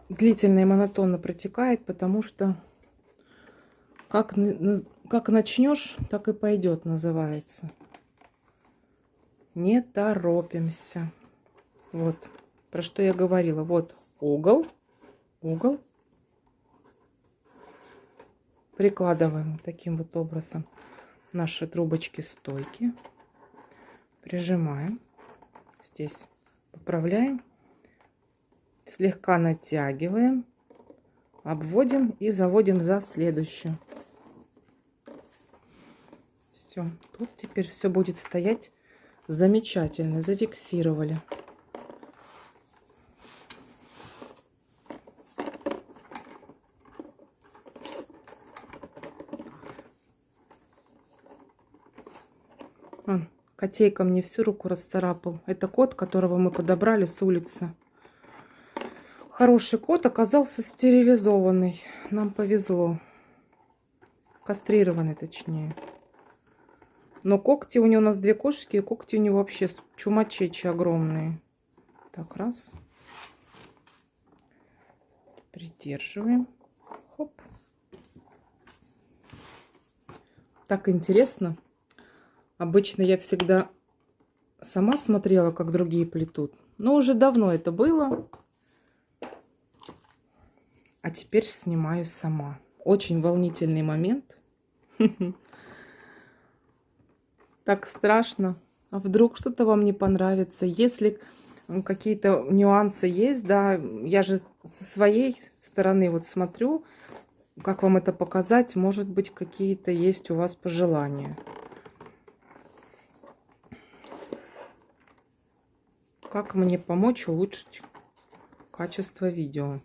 Длительно и монотонно протекает, потому что как начнешь, так и пойдет, называется. Не торопимся. Вот, про что я говорила. Вот угол, угол. Прикладываем таким вот образом наши трубочки стойки. Прижимаем. Здесь поправляем. Слегка натягиваем. Обводим и заводим за следующую. Все, тут теперь все будет стоять замечательно. Зафиксировали. Котейка мне всю руку расцарапал. Это кот, которого мы подобрали с улицы. Хороший кот, оказался стерилизованный. Нам повезло. Кастрированный, точнее. Но когти у него, у нас две кошки, и когти у него вообще чумачечи огромные. Так, раз. Придерживаем. Хоп. Так интересно. Обычно я всегда сама смотрела, как другие плетут. Но уже давно это было. А теперь снимаю сама. Очень волнительный момент. Так страшно. А вдруг что-то вам не понравится? Если какие-то нюансы есть, да, я же со своей стороны вот смотрю, как вам это показать. Может быть, какие-то есть у вас пожелания. Как мне помочь улучшить качество видео?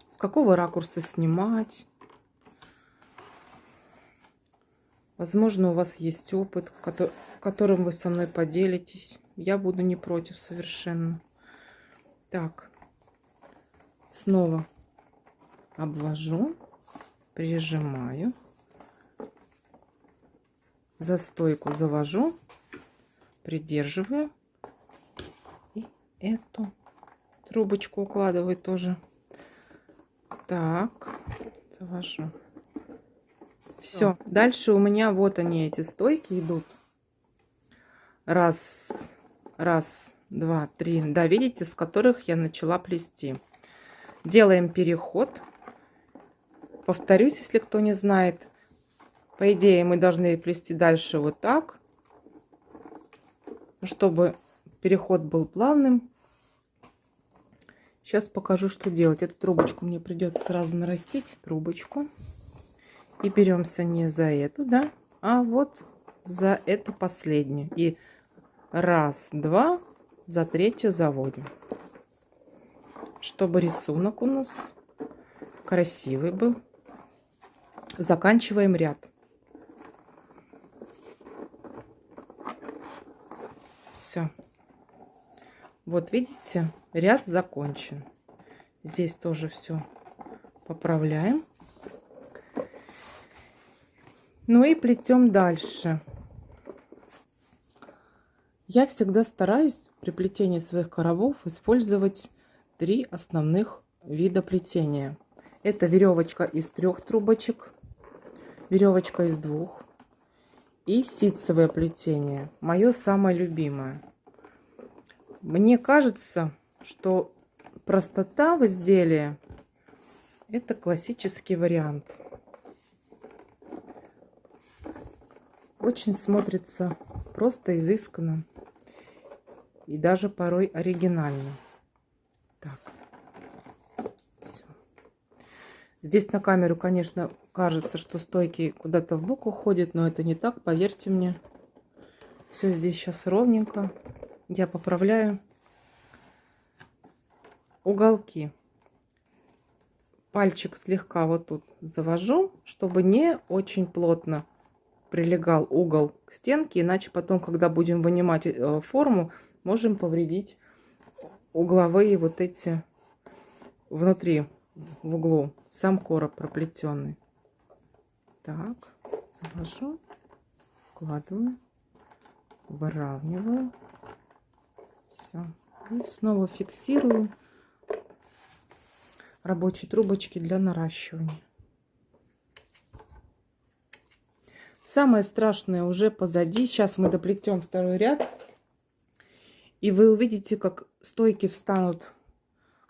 С какого ракурса снимать? Возможно, у вас есть опыт, которым вы со мной поделитесь. Я буду не против совершенно. Так, снова обвожу, прижимаю, за стойку завожу, придерживаю и эту трубочку укладываю тоже. Так, завожу. Все, дальше у меня вот они, эти стойки идут. Раз, раз, два, три. Да, видите, с которых я начала плести. Делаем переход. Повторюсь, если кто не знает. По идее, мы должны плести дальше вот так, чтобы переход был плавным. Сейчас покажу, что делать. Эту трубочку мне придется сразу нарастить. Трубочку. И беремся не за эту, да, а вот за эту последнюю. И раз, два, за третью заводим. Чтобы рисунок у нас красивый был. Заканчиваем ряд. Все. Вот видите, ряд закончен. Здесь тоже все поправляем. Ну и плетем дальше. Я всегда стараюсь при плетении своих коробов использовать 3 основных вида плетения. Это веревочка из 3 трубочек, веревочка из 2 и ситцевое плетение. Мое самое любимое. Мне кажется, что простота в изделии — это классический вариант. Очень смотрится просто, изысканно и даже порой оригинально. Так, всё. Здесь на камеру, конечно, кажется, что стойки куда-то в бок уходят, но это не так, поверьте мне. Все здесь сейчас ровненько. Я поправляю уголки. Пальчик слегка вот тут завожу, чтобы не очень плотно прилегал угол к стенке, иначе потом, когда будем вынимать форму, можем повредить угловые вот эти внутри, в углу, сам короб проплетенный. Так, завожу, укладываю, выравниваю. Все. И снова фиксирую рабочие трубочки для наращивания. Самое страшное уже позади. Сейчас мы доплетем второй ряд. И вы увидите, как стойки встанут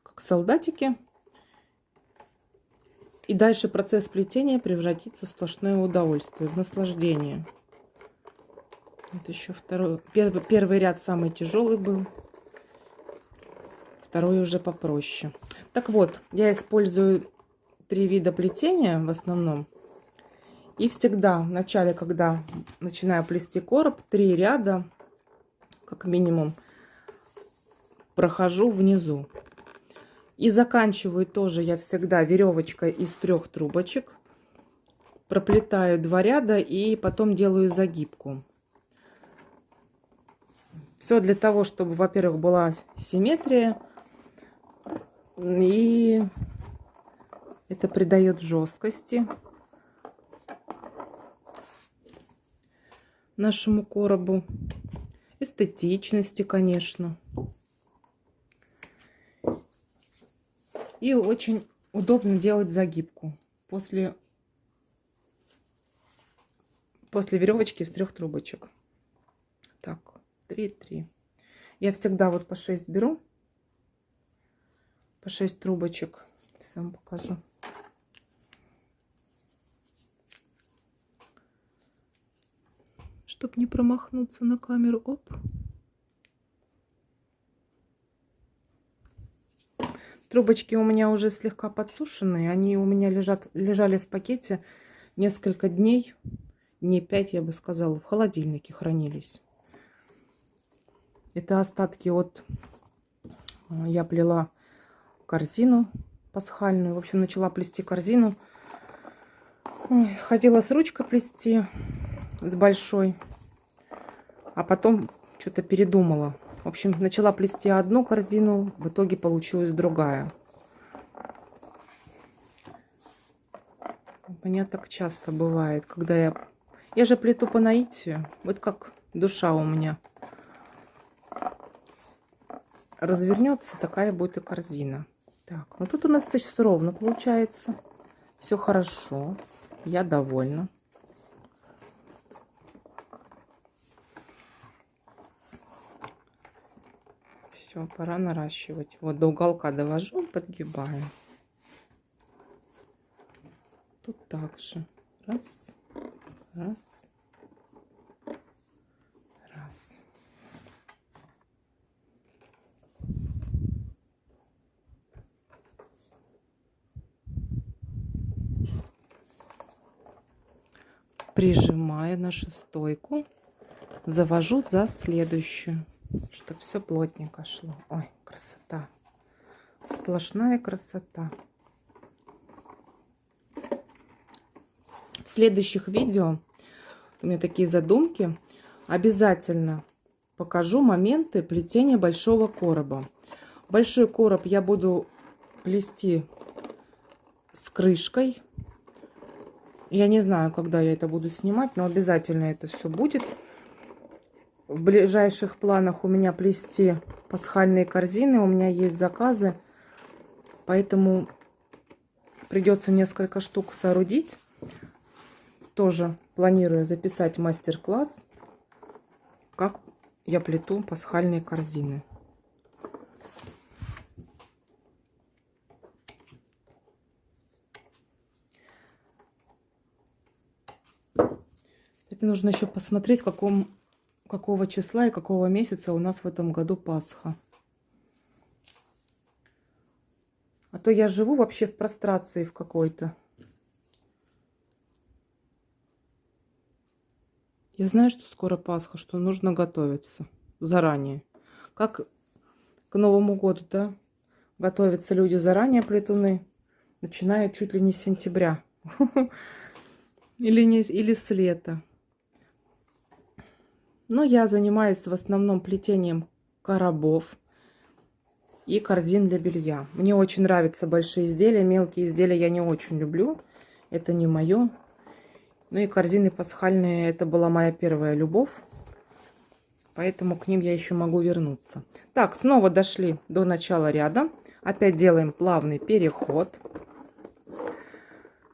как солдатики. И дальше процесс плетения превратится в сплошное удовольствие, в наслаждение. Это еще второй. Первый ряд самый тяжелый был. Второй уже попроще. Так вот, я использую 3 вида плетения в основном. И всегда в начале, когда начинаю плести короб, 3 ряда, как минимум, прохожу внизу. И заканчиваю тоже я всегда веревочкой из 3 трубочек. Проплетаю 2 ряда и потом делаю загибку. Все для того, чтобы, во-первых, была симметрия. И это придает жесткости. нашему коробу. Эстетичности, конечно. И очень удобно делать загибку после веревочки из 3 трубочек. Так, 3. Я всегда вот по 6 беру. По 6 трубочек. Сам покажу. Чтоб не промахнуться на камеру. Оп. Трубочки у меня уже слегка подсушенные. Они у меня лежали в пакете несколько дней. Дней 5, я бы сказала, в холодильнике хранились. Это остатки от... Я плела корзину пасхальную. В общем, начала плести корзину. Ой, ходила с ручкой плести, с большой. А потом что-то передумала. В общем, начала плести одну корзину, в итоге получилась другая. У меня так часто бывает, когда я же плету по наитию. Вот как душа у меня развернется, такая будет и корзина. Так, ну тут у нас все ровно получается. Все хорошо. Я довольна. Все, пора наращивать. Вот до уголка довожу, подгибаю. Тут также. Раз, раз, раз. Прижимая нашу стойку, завожу за следующую, чтобы все плотненько шло. Ой, красота. Сплошная красота. В следующих видео у меня такие задумки. Обязательно покажу моменты плетения большого короба. Большой короб я буду плести с крышкой. Я не знаю, когда я это буду снимать, но обязательно это все будет. В ближайших планах у меня плести пасхальные корзины. У меня есть заказы, поэтому придется несколько штук соорудить. Тоже планирую записать мастер-класс, как я плету пасхальные корзины. Это нужно еще посмотреть, какого числа и какого месяца у нас в этом году Пасха. А то я живу вообще в прострации в какой-то. Я знаю, что скоро Пасха, что нужно готовиться заранее. Как к Новому году, да? Готовятся люди заранее, плетуны, начиная чуть ли не с сентября. Или с лета. Но я занимаюсь в основном плетением коробов и корзин для белья. Мне очень нравятся большие изделия. Мелкие изделия я не очень люблю. Это не мое. Ну и корзины пасхальные, это была моя первая любовь. Поэтому к ним я еще могу вернуться. Так, снова дошли до начала ряда. Опять делаем плавный переход.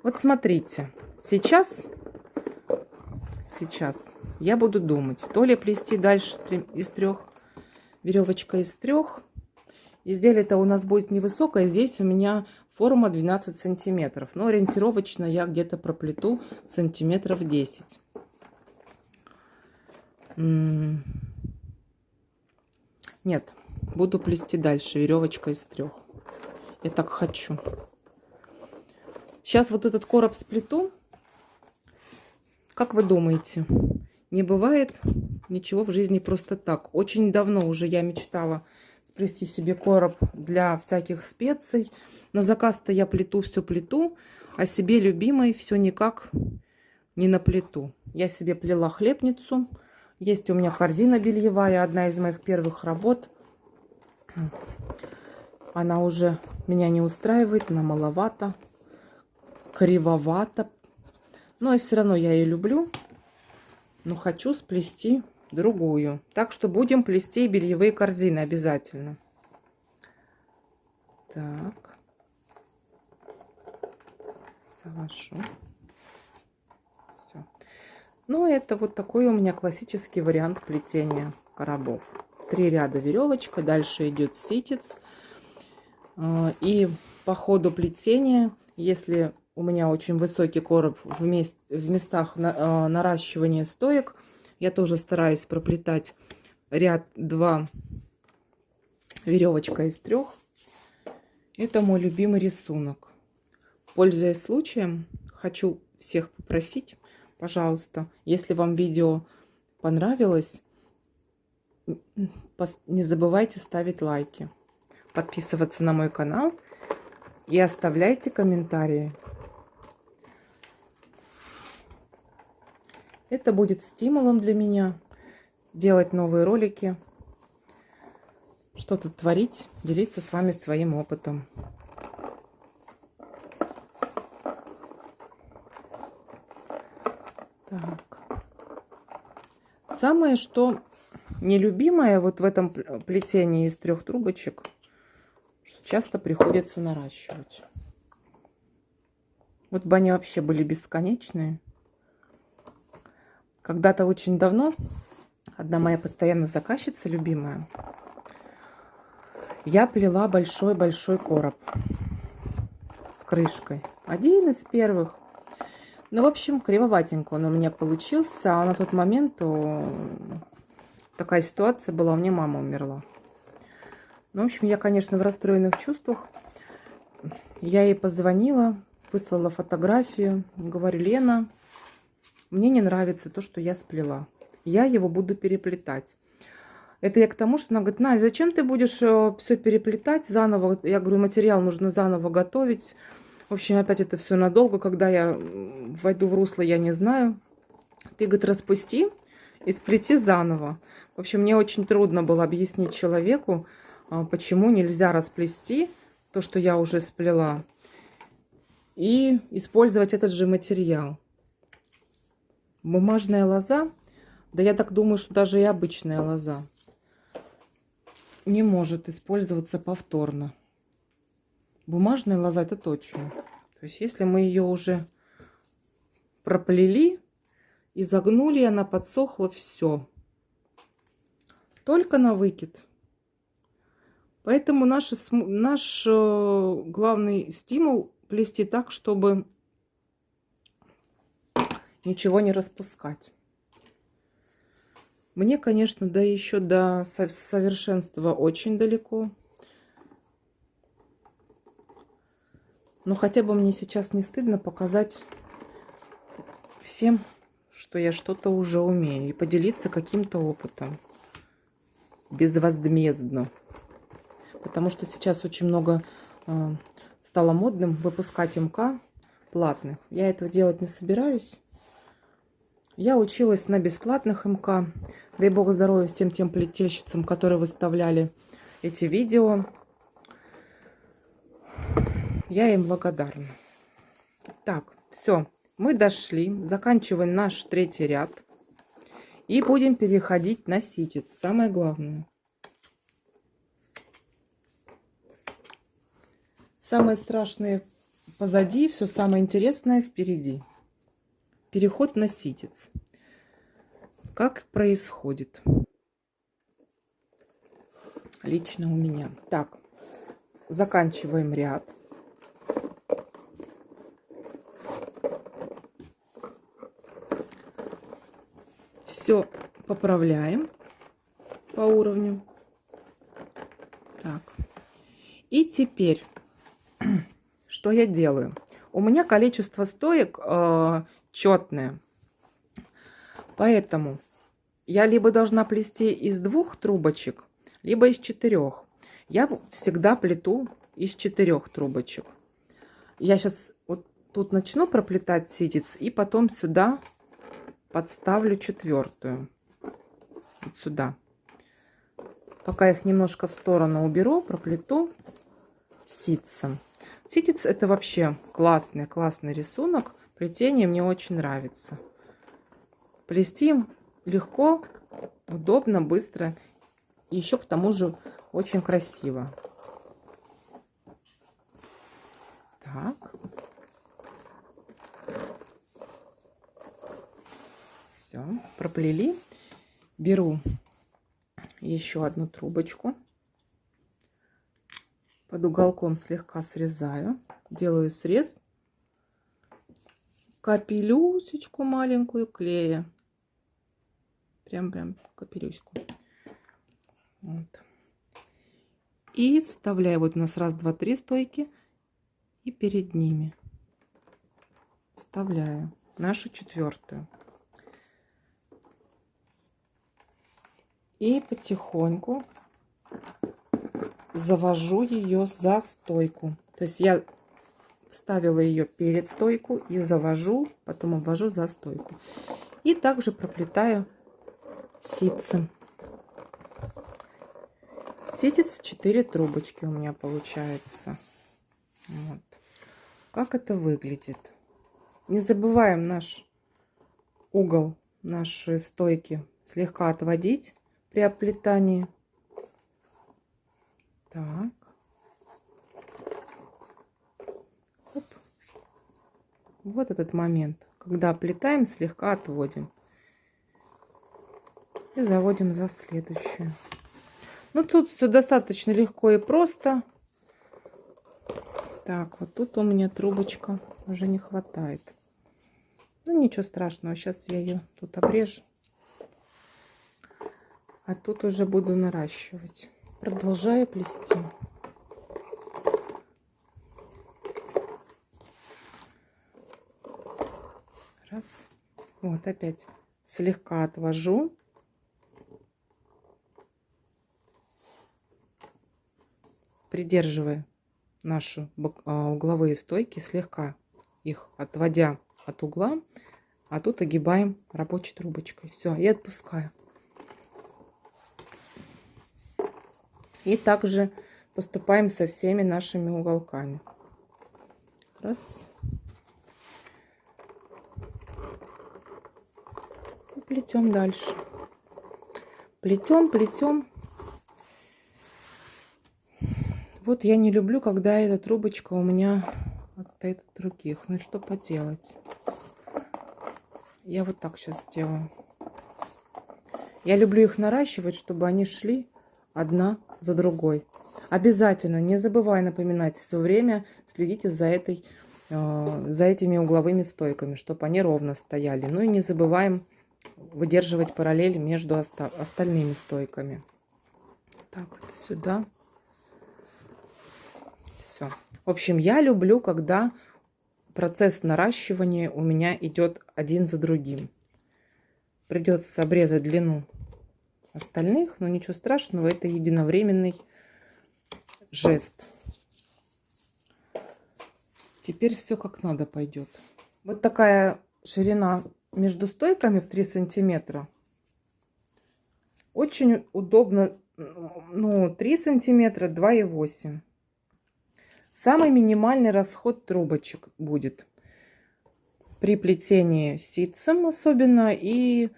Вот смотрите. Сейчас я буду думать, то ли плести дальше из 3, веревочка из 3. Изделие-то у нас будет невысокое. Здесь у меня форма 12 сантиметров. Но ориентировочно я где-то проплету сантиметров 10. Нет, буду плести дальше. Веревочка из 3. Я так хочу. Сейчас вот этот короб сплету. Как вы думаете, не бывает ничего в жизни просто так? Очень давно уже я мечтала сплести себе короб для всяких специй. На заказ-то я все плету, а себе любимой все никак не наплету. Я себе плела хлебницу. Есть у меня корзина бельевая, одна из моих первых работ. Она уже меня не устраивает, она маловато, кривовато. Но и все равно я ее люблю. но хочу сплести другую. Так что будем плести бельевые корзины обязательно. Так. Завожу. Все. Ну, это вот такой у меня классический вариант плетения коробов. 3 ряда веревочка, дальше идет ситец. И по ходу плетения, если у меня очень высокий короб в местах наращивания стоек, я тоже стараюсь проплетать ряд 2 веревочка из 3. Это мой любимый рисунок. Пользуясь случаем, хочу всех попросить, пожалуйста, если вам видео понравилось, не забывайте ставить лайки, подписываться на мой канал и оставляйте комментарии. Это будет стимулом для меня делать новые ролики, что-то творить, делиться с вами своим опытом. Так. Самое, что нелюбимое вот в этом плетении из 3 трубочек, что часто приходится наращивать. Вот бы они вообще были бесконечные. Когда-то очень давно одна моя постоянная заказчица, любимая, я плела большой-большой короб с крышкой. Один из первых. Ну, в общем, кривоватенько он у меня получился. А на тот момент такая ситуация была, у меня мама умерла. Ну, в общем, я, конечно, в расстроенных чувствах. Я ей позвонила, выслала фотографию. Говорю: Лена, мне не нравится то, что я сплела. Я его буду переплетать. Это я к тому, что она говорит: Надя, зачем ты будешь все переплетать заново? Я говорю: материал нужно заново готовить. В общем, опять это все надолго. Когда я войду в русло, я не знаю. Ты, говорит, распусти и сплети заново. В общем, мне очень трудно было объяснить человеку, почему нельзя расплести то, что я уже сплела, и использовать этот же материал. Бумажная лоза, да я так думаю, что даже и обычная лоза не может использоваться повторно. Бумажная лоза — это точно. То есть если мы ее уже проплели и загнули, она подсохла, все. Только на выкид. Поэтому наш главный стимул — плести так, чтобы ничего не распускать. Мне, конечно, да еще до совершенства очень далеко. Но хотя бы мне сейчас не стыдно показать всем, что я что-то уже умею, и поделиться каким-то опытом безвозмездно. Потому что сейчас очень много стало модным выпускать МК платных. Я этого делать не собираюсь. Я училась на бесплатных МК. Дай бог здоровья всем тем плетельщицам, которые выставляли эти видео. Я им благодарна. Так, все, мы дошли. Заканчиваем наш 3-й ряд. И будем переходить на ситец. Самое главное. Самое страшное позади, все самое интересное впереди. Переход на ситец. Как происходит? Лично у меня. Так, заканчиваем ряд. Все поправляем по уровню. Так. И теперь, что я делаю? У меня количество стоек четное. Поэтому я либо должна плести из 2 трубочек, либо из 4. Я всегда плету из 4 трубочек. Я сейчас вот тут начну проплетать ситец, и потом сюда подставлю 4. Вот сюда. Пока их немножко в сторону уберу, проплету ситцем. Ситец — это вообще классный рисунок. Плетение мне очень нравится. Плести им легко, удобно, быстро. И еще к тому же очень красиво. Так. Все, проплели. Беру еще одну трубочку. Под уголком слегка срезаю. Делаю срез. Капелюсечку маленькую клея. Прям капелюську. Вот. И вставляю. Вот у нас раз, два, три стойки. И перед ними вставляю нашу четвертую. И потихоньку завожу ее за стойку. То есть я вставила ее перед стойку и завожу, потом обвожу за стойку. И также проплетаю ситцем. Ситец 4 трубочки у меня получается. Вот. Как это выглядит? Не забываем наш угол нашей стойки слегка отводить при оплетании. Так. Оп. Вот этот момент, когда оплетаем, слегка отводим. И заводим за следующую. Ну, тут все достаточно легко и просто. Так, вот тут у меня трубочка уже не хватает. Ну, ничего страшного. Сейчас я ее тут обрежу. А тут уже буду наращивать. Продолжаю плести. Раз. Вот опять слегка отвожу. Придерживая наши угловые стойки, слегка их отводя от угла, а тут огибаем рабочей трубочкой. Все, и отпускаю. И также поступаем со всеми нашими уголками. Раз. И плетем дальше. Плетем, плетем. Вот я не люблю, когда эта трубочка у меня отстоит от других. Ну и что поделать? Я вот так сейчас сделаю. Я люблю их наращивать, чтобы они шли одна за другой. Обязательно, не забывай напоминать все время, следите за этими угловыми стойками, чтобы они ровно стояли. Ну и не забываем выдерживать параллель между остальными стойками. Так, это сюда. Все. В общем, я люблю, когда процесс наращивания у меня идет один за другим. Придется обрезать длину остальных, но ничего страшного, это единовременный жест. Теперь все как надо пойдет. Вот такая ширина между стойками в 3 сантиметра. Очень удобно. Ну, 3 сантиметра, 2,8. Самый минимальный расход трубочек будет при плетении ситцем, особенно, и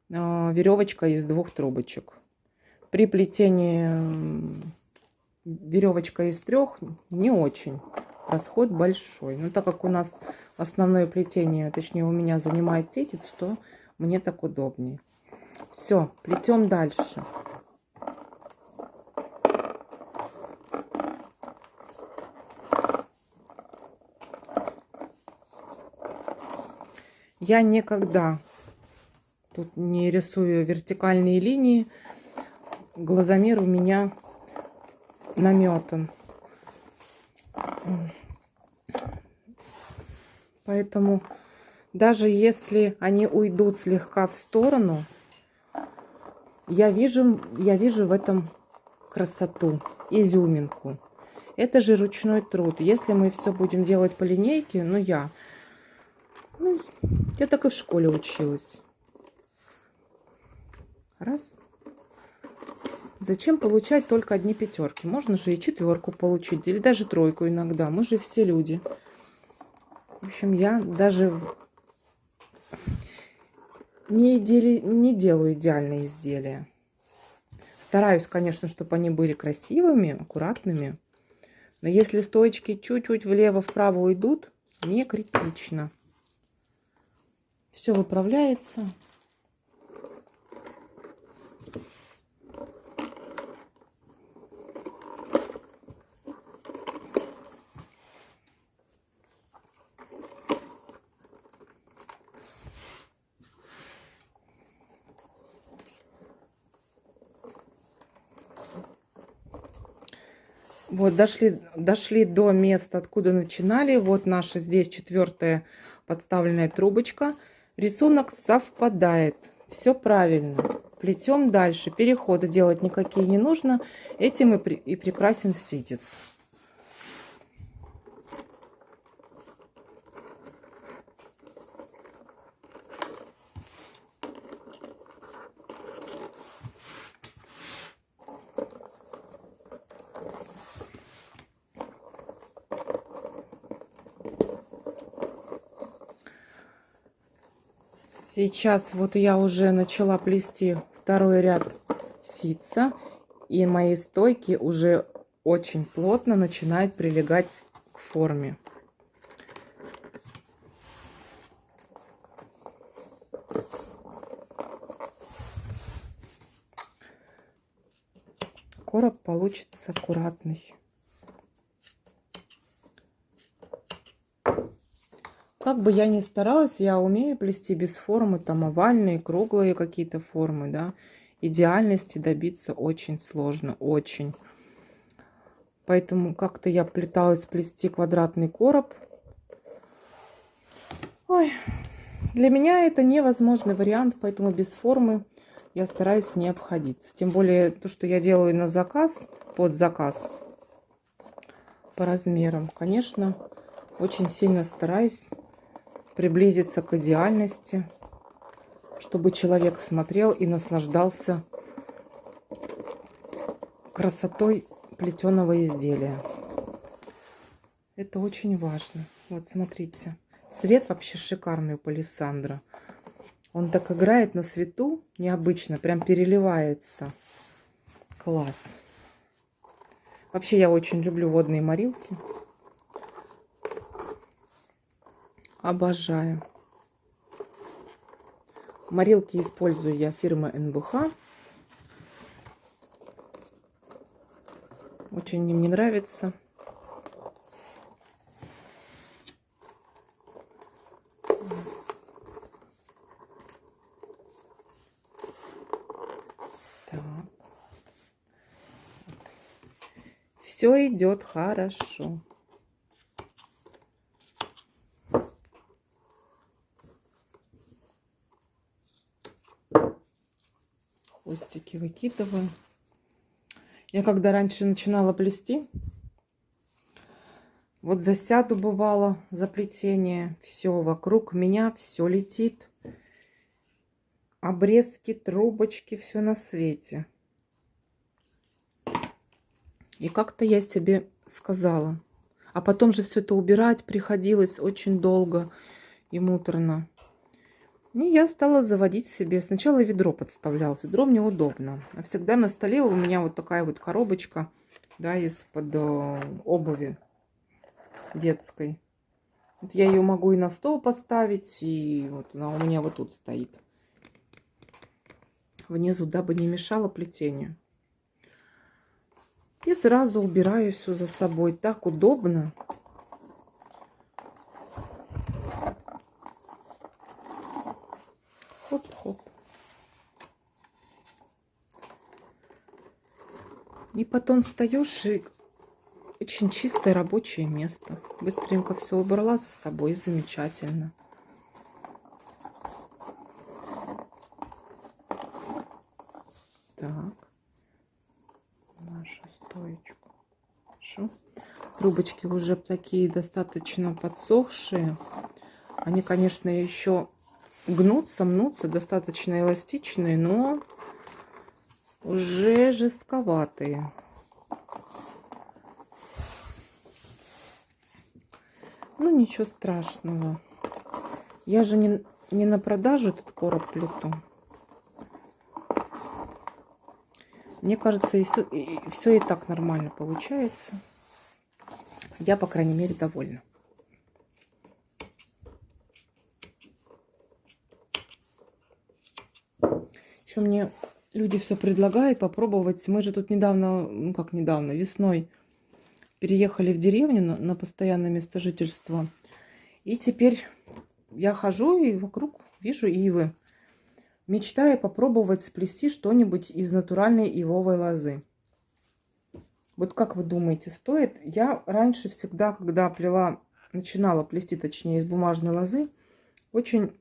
веревочка из 2 трубочек. При плетении веревочка из 3 не очень. Расход большой. Но так как у нас основное плетение, точнее у меня занимает ситец, то мне так удобнее. Все, плетем дальше. Я никогда тут не рисую вертикальные линии. Глазомер у меня наметан. Поэтому даже если они уйдут слегка в сторону, я вижу в этом красоту, изюминку. Это же ручной труд. Если мы все будем делать по линейке, я так и в школе училась. Раз. Зачем получать только одни пятерки? Можно же и 4 получить, или даже 3 иногда. Мы же все люди. В общем, я даже не делаю идеальные изделия. Стараюсь, конечно, чтобы они были красивыми, аккуратными. Но если стоечки чуть-чуть влево-вправо уйдут, не критично. Все выправляется. Вот, дошли до места, откуда начинали. Вот наша здесь 4-я подставленная трубочка. Рисунок совпадает. Все правильно. Плетем дальше. Переходы делать никакие не нужно. Этим и прекрасен ситец. Сейчас вот я уже начала плести 2-й ряд ситца, и мои стойки уже очень плотно начинают прилегать к форме. Короб получится аккуратный. Как бы я ни старалась, я умею плести без формы, там овальные, круглые какие-то формы, да. Идеальности добиться очень сложно, очень. Поэтому как-то я пыталась плести квадратный короб. Ой, для меня это невозможный вариант, поэтому без формы я стараюсь не обходиться. Тем более то, что я делаю на заказ, под заказ, по размерам. Конечно, очень сильно стараюсь приблизиться к идеальности, чтобы человек смотрел и наслаждался красотой плетеного изделия. Это очень важно. Вот смотрите, цвет вообще шикарный у палисандро. Он так играет на свету, необычно, прям переливается. Класс. Вообще я очень люблю водные морилки. Обожаю. Морилки использую я фирмы НБХ. Очень мне нравится. Так. Все идет хорошо. Хвостики выкидываю. Я когда раньше начинала плести, вот засяду бывало за плетение, все вокруг меня, все летит. Обрезки, трубочки, все на свете. И как-то я себе сказала. А потом же все это убирать приходилось очень долго и муторно. И я стала заводить себе. Сначала ведро подставляла. Ведро мне удобно. А всегда на столе у меня вот такая вот коробочка, да, из-под обуви детской. Вот я ее могу и на стол поставить, и вот она у меня вот тут стоит. Внизу, дабы не мешало плетению. И сразу убираю все за собой. Так удобно. Хоп-хоп. И потом встаешь, и очень чистое рабочее место. Быстренько все убрала за собой, замечательно. Так. Нашу стоечку. Хорошо. Трубочки уже такие достаточно подсохшие. Они, конечно, еще гнутся, мнутся, достаточно эластичные, но уже жестковатые. Ну, ничего страшного. Я же не на продажу этот короб плету. Мне кажется, и все и так нормально получается. Я, по крайней мере, довольна. Еще мне люди все предлагают попробовать. Мы же тут недавно, ну как недавно, весной переехали в деревню на постоянное место жительства. И теперь я хожу и вокруг вижу ивы. Мечтаю попробовать сплести что-нибудь из натуральной ивовой лозы. Вот как вы думаете, стоит? Я раньше всегда, когда начинала плести, точнее, из бумажной лозы, очень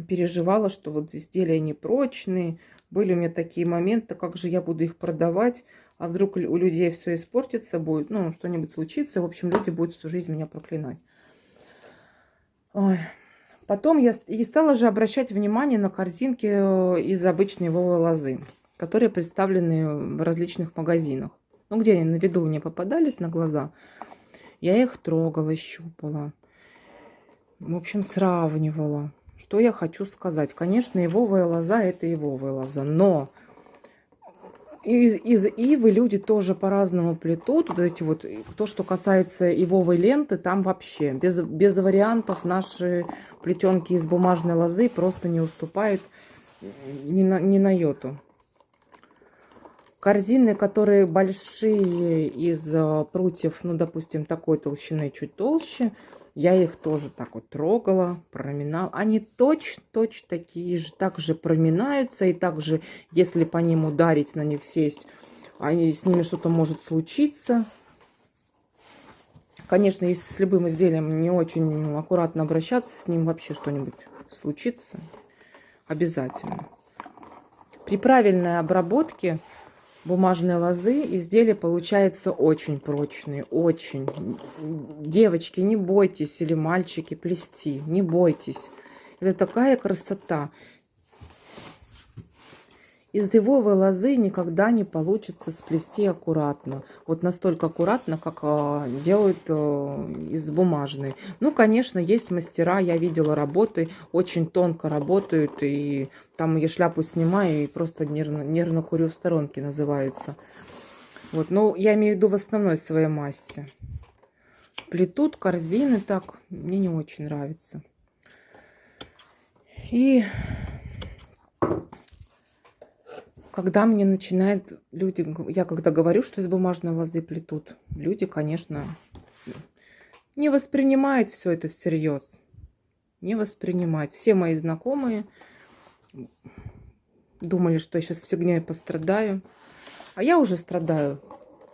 переживала, что вот изделия непрочные. Были у меня такие моменты, как же я буду их продавать, а вдруг у людей все испортится, будет, ну, что-нибудь случится. В общем, люди будут всю жизнь меня проклинать. Ой. Потом я и стала же обращать внимание на корзинки из обычной ивовой лозы, которые представлены в различных магазинах. Ну, где они на виду мне попадались на глаза, я их трогала, щупала. В общем, сравнивала. Что я хочу сказать? Конечно, ивовая лоза – это ивовая лоза, но из ивы люди тоже по-разному плетут. Вот эти вот, то, что касается ивовой ленты, там вообще без вариантов наши плетенки из бумажной лозы просто не уступают ни на йоту. Корзины, которые большие из прутьев, ну, допустим, такой толщины, чуть толще, я их тоже так вот трогала, проминала. Они точно такие же, также проминаются. И также, если по ним ударить, на них сесть, с ними что-то может случиться. Конечно, если с любым изделием не очень аккуратно обращаться, с ним вообще что-нибудь случится. Обязательно. При правильной обработке бумажной лозы изделие получается очень прочные, очень. Девочки, не бойтесь, или мальчики, плести, не бойтесь. Это такая красота. Из ивовой лозы никогда не получится сплести аккуратно. Вот настолько аккуратно, как делают из бумажной. Ну, конечно, есть мастера, я видела работы, очень тонко работают. И там я шляпу снимаю и просто нервно курю в сторонке, называется. Вот, но я имею в виду в основной своей массе. Плетут корзины так, мне не очень нравится. И когда мне начинают люди, я когда говорю, что из бумажной лозы плетут, люди, конечно, не воспринимают все это всерьез. Не воспринимают. Все мои знакомые думали, что я сейчас фигней пострадаю. А я уже страдаю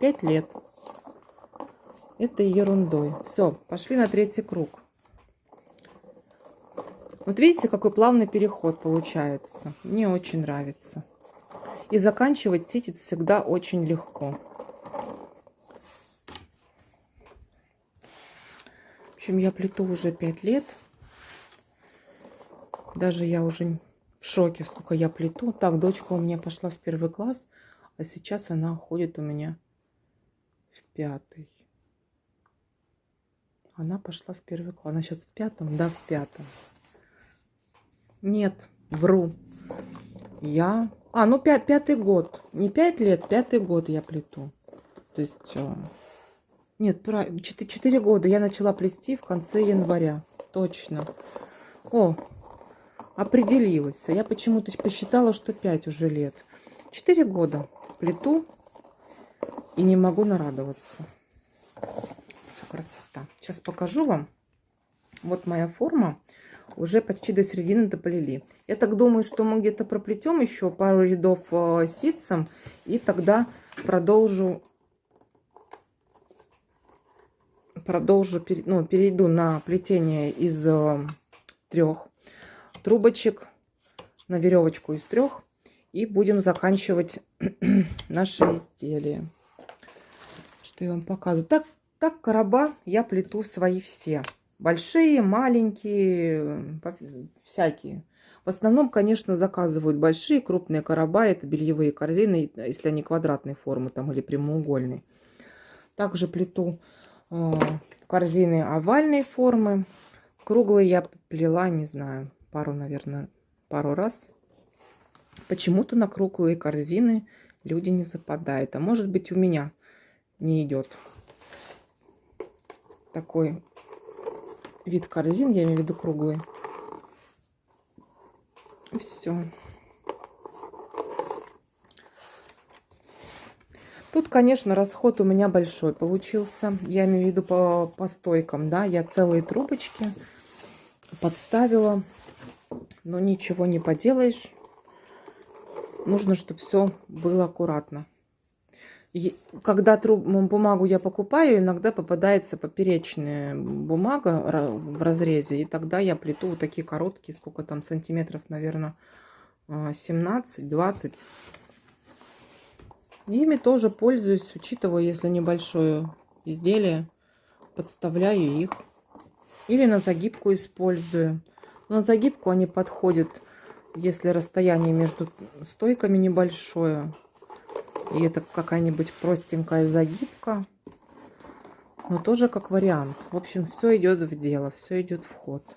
5 лет. Это ерундой. Все, пошли на 3-й круг. Вот видите, какой плавный переход получается. Мне очень нравится. И заканчивать ситец всегда очень легко. В общем, я плету уже 5 лет. Даже я уже в шоке, сколько я плету. Так, дочка у меня пошла в 1 класс, а сейчас она ходит у меня в 5. Она пошла в 1 класс. Она сейчас в 5? Да, в 5. Нет, вру. Ну, 5-й год. Не 5 лет, 5-й год я плету. То есть, нет, 4 года я начала плести в конце января. Точно. О, определилась. Я почему-то посчитала, что 5 уже лет. 4 года плету и не могу нарадоваться. Все, красота. Сейчас покажу вам. Вот моя форма. Уже почти до середины доплели. Я так думаю, что мы где-то проплетем еще пару рядов ситцем. И тогда перейду на плетение из 3 трубочек, на веревочку из 3. И будем заканчивать наше изделие. Что я вам показываю. Так короба я плету свои все. Большие, маленькие, всякие. В основном, конечно, заказывают большие, крупные короба. Это бельевые корзины, если они квадратной формы там, или прямоугольной. Также плету корзины овальной формы. Круглые я плела, не знаю, наверное, пару раз. Почему-то на круглые корзины люди не западают. А может быть, у меня не идет такой вид корзин, я имею в виду круглый. Все. Тут, конечно, расход у меня большой получился. Я имею в виду по стойкам, да. Я целые трубочки подставила. Но ничего не поделаешь. Нужно, чтобы все было аккуратно. И когда бумагу я покупаю, иногда попадается поперечная бумага в разрезе. И тогда я плету вот такие короткие, сколько там сантиметров, наверное, 17-20. Ими тоже пользуюсь, учитывая, если небольшое изделие, подставляю их. Или на загибку использую. На загибку они подходят, если расстояние между стойками небольшое. И это какая-нибудь простенькая загибка. Но тоже как вариант. В общем, все идет в дело, все идет в ход.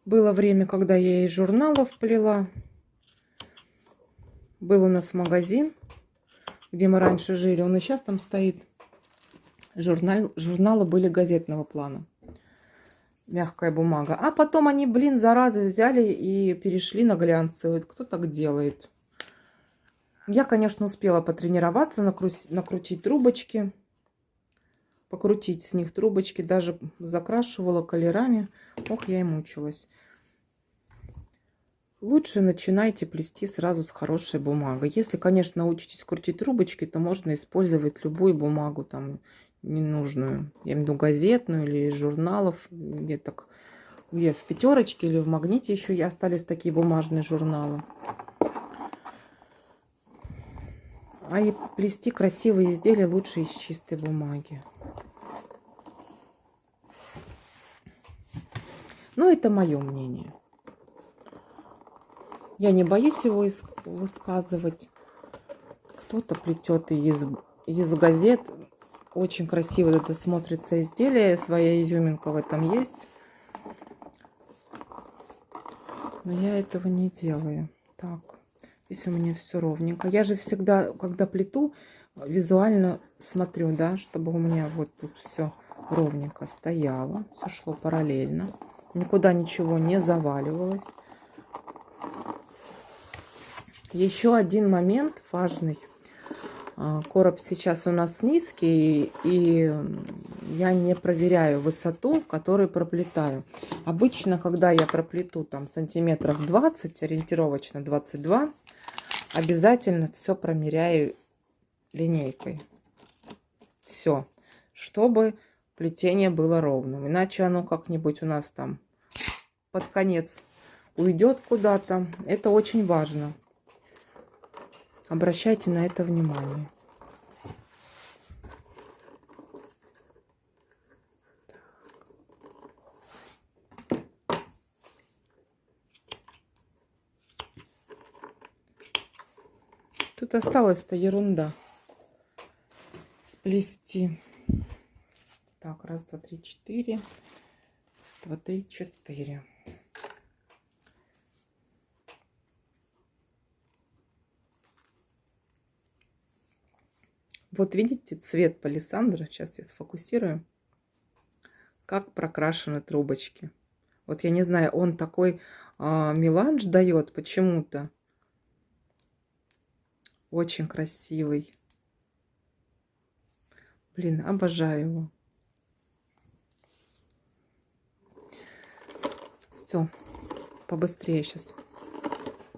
Было время, когда я из журналов плела. Был у нас магазин, где мы раньше жили. Он и сейчас там стоит. Журналы были газетного плана. Мягкая бумага. А потом они, блин, заразы, взяли и перешли на глянцевый. Кто так делает? Я, конечно, успела потренироваться, накрутить трубочки. Покрутить с них трубочки. Даже закрашивала колерами. Ох, я и мучилась. Лучше начинайте плести сразу с хорошей бумагой. Если, конечно, научитесь крутить трубочки, то можно использовать любую бумагу, там, ненужную. Я имею в виду газетную или из журналов. Где в пятерочке или в магните еще остались такие бумажные журналы. А и плести красивые изделия лучше из чистой бумаги. Ну, это мое мнение. Я не боюсь его высказывать. Кто-то плетет из газет. Очень красиво это смотрится изделие. Своя изюминка в этом есть. Но я этого не делаю. Так, здесь у меня все ровненько. Я же всегда, когда плету, визуально смотрю, да, чтобы у меня вот тут все ровненько стояло. Все шло параллельно. Никуда ничего не заваливалось. Еще один момент важный. Короб сейчас у нас низкий, и я не проверяю высоту, которую проплетаю. Обычно, когда я проплету там сантиметров 20, ориентировочно 22, обязательно все промеряю линейкой. Все, чтобы плетение было ровным. Иначе оно как-нибудь у нас там под конец уйдет куда-то. Это очень важно. Обращайте на это внимание. Тут осталась-то ерунда сплести. Так, раз, два, три, четыре. Раз, два, три, четыре. Вот видите цвет палисандра. Сейчас я сфокусирую. Как прокрашены трубочки. Вот я не знаю, он такой меланж дает почему-то. Очень красивый. Блин, обожаю его. Все, побыстрее сейчас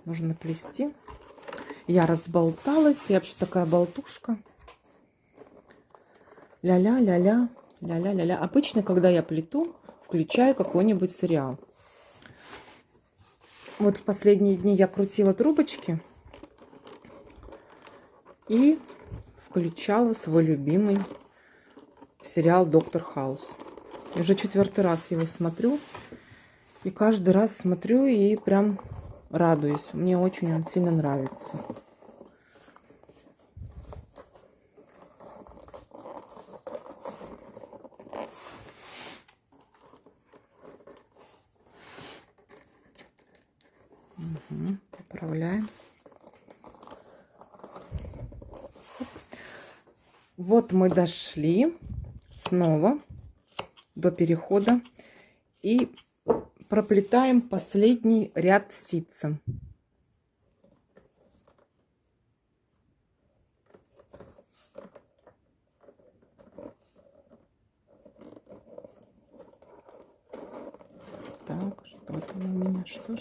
нужно плести. Я разболталась. Я вообще такая болтушка. Ля-ля, ля-ля, ля-ля, ля-ля. Обычно, когда я плету, включаю какой-нибудь сериал. Вот в последние дни я крутила трубочки и включала свой любимый сериал «Доктор Хаус». Уже 4-й раз его смотрю. И каждый раз смотрю и прям радуюсь. Мне очень он сильно нравится. Поправляем. Вот мы дошли снова до перехода и проплетаем последний ряд ситцем. Так, что там у меня? Что?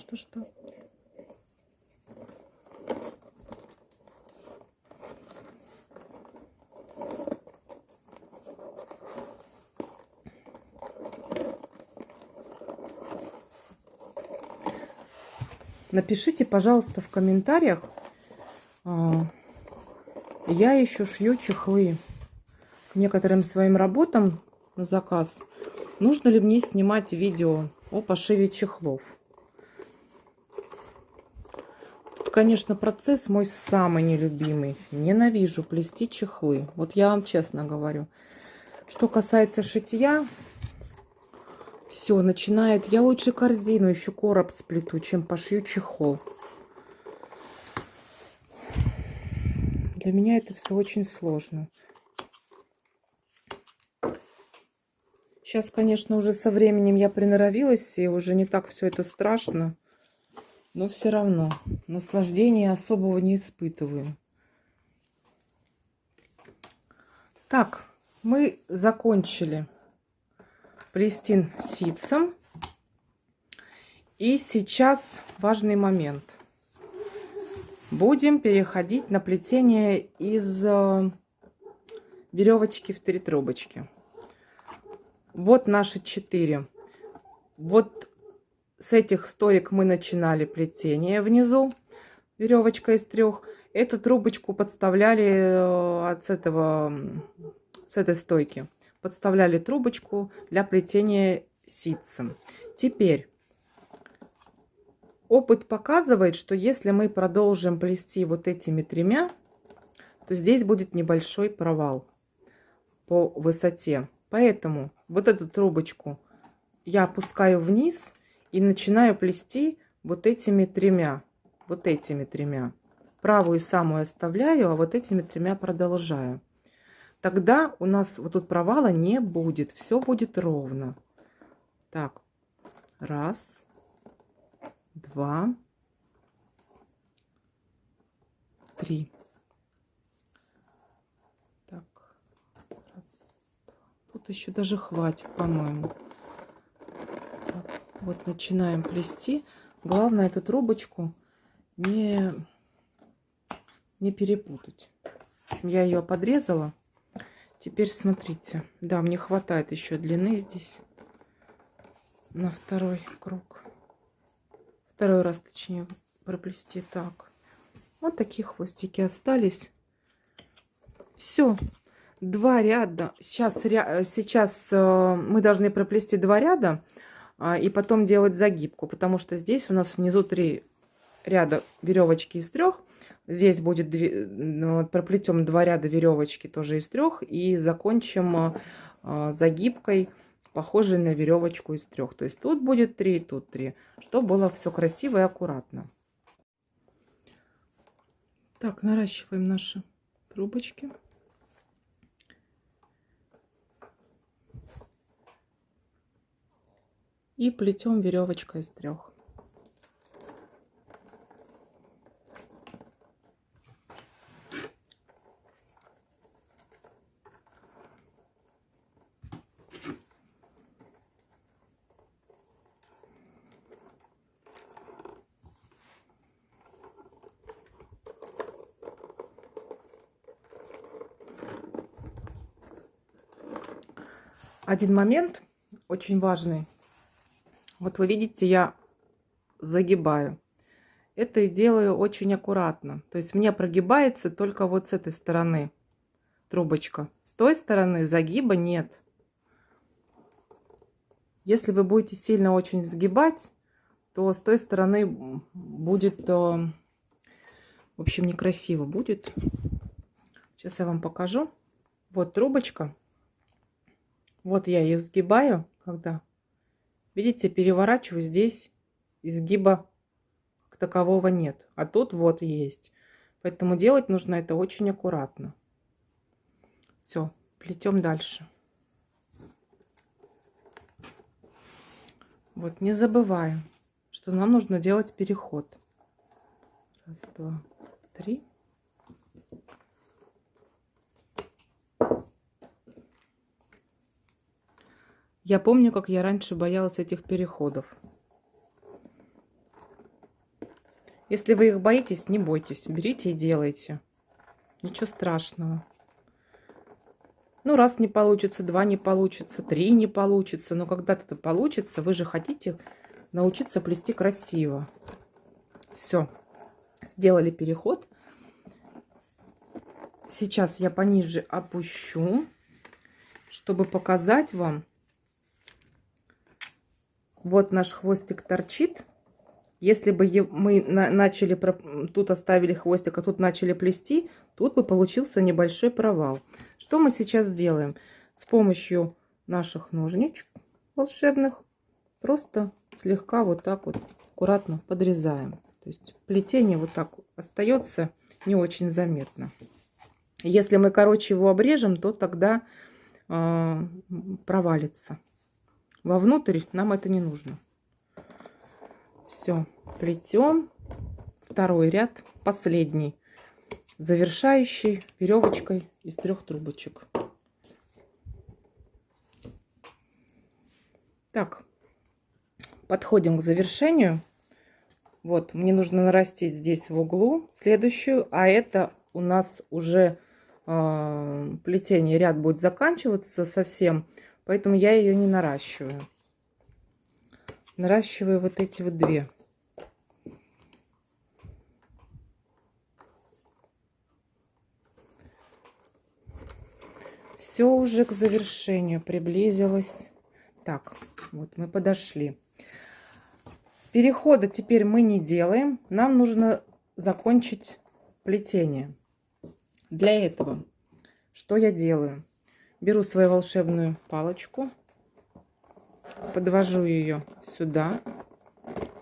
Напишите, пожалуйста, в комментариях. Я еще шью чехлы к некоторым своим работам на заказ. Нужно ли мне снимать видео о пошиве чехлов? Тут, конечно, процесс мой самый нелюбимый. Ненавижу плести чехлы. Вот я вам честно говорю. Что касается шитья, все, начинает. Я лучше корзину, еще короб сплету, чем пошью чехол. Для меня это все очень сложно. Сейчас, конечно, уже со временем я приноровилась, и уже не так все это страшно. Но все равно наслаждения особого не испытываю. Так, мы закончили плести ситцем. И сейчас важный момент. Будем переходить на плетение из веревочки в 3 трубочки. Вот наши 4. Вот с этих стоек мы начинали плетение внизу. Веревочка из 3. Эту трубочку подставляли с этой стойки. Подставляли трубочку для плетения ситцем. Теперь опыт показывает, что если мы продолжим плести вот этими 3, то здесь будет небольшой провал по высоте. Поэтому вот эту трубочку я опускаю вниз и начинаю плести вот этими 3. Вот этими 3. Правую самую оставляю, а вот этими 3 продолжаю. Тогда у нас вот тут провала не будет. Все будет ровно. Так. 1, 2, 3. Так. 1, 2. Тут еще даже хватит, по-моему. Вот начинаем плести. Главное эту трубочку не перепутать. В общем, я ее подрезала. Теперь смотрите. Да, мне хватает еще длины здесь. На второй круг. Второй раз, точнее, проплести. Так. Вот такие хвостики остались. Все. 2 ряда. Сейчас мы должны проплести 2 ряда. И потом делать загибку. Потому что здесь у нас внизу 3 ряда веревочки из 3. Здесь будет проплетем 2 ряда веревочки тоже из 3 и закончим загибкой, похожей на веревочку из 3. То есть тут будет 3, тут 3, чтобы было все красиво и аккуратно. Так, наращиваем наши трубочки. И плетем веревочкой из 3. Один момент очень важный. Вот вы видите, я загибаю. Это и делаю очень аккуратно. То есть мне прогибается только вот с этой стороны трубочка. С той стороны загиба нет. Если вы будете сильно очень сгибать, то с той стороны будет, в общем, некрасиво будет. Сейчас я вам покажу. Вот трубочка. Вот я ее сгибаю, когда, видите, переворачиваю здесь, изгиба как такового нет. А тут вот есть. Поэтому делать нужно это очень аккуратно. Все, плетем дальше. Вот, не забываем, что нам нужно делать переход. Раз, два, три. Я помню, как я раньше боялась этих переходов. Если вы их боитесь, не бойтесь. Берите и делайте. Ничего страшного. Ну, раз не получится, два не получится, три не получится. Но когда-то это получится. Вы же хотите научиться плести красиво. Все. Сделали переход. Сейчас я пониже опущу, чтобы показать вам. Вот наш хвостик торчит. Если бы мы начали, тут оставили хвостик, а тут начали плести, тут бы получился небольшой провал. Что мы сейчас делаем? С помощью наших ножничек волшебных просто слегка вот так вот аккуратно подрезаем. То есть плетение вот так остается не очень заметно. Если мы короче его обрежем, то тогда провалится. Вовнутрь нам это не нужно. Все, плетем второй ряд, последний, завершающий веревочкой из 3 трубочек. Так, подходим к завершению. Вот, мне нужно нарастить здесь в углу следующую, а это у нас уже плетение, ряд будет заканчиваться совсем, поэтому я ее не наращиваю. Наращиваю вот эти вот 2. Все уже к завершению приблизилось. Так, вот мы подошли. Перехода теперь мы не делаем. Нам нужно закончить плетение. Для этого что я делаю? Беру свою волшебную палочку, подвожу ее сюда.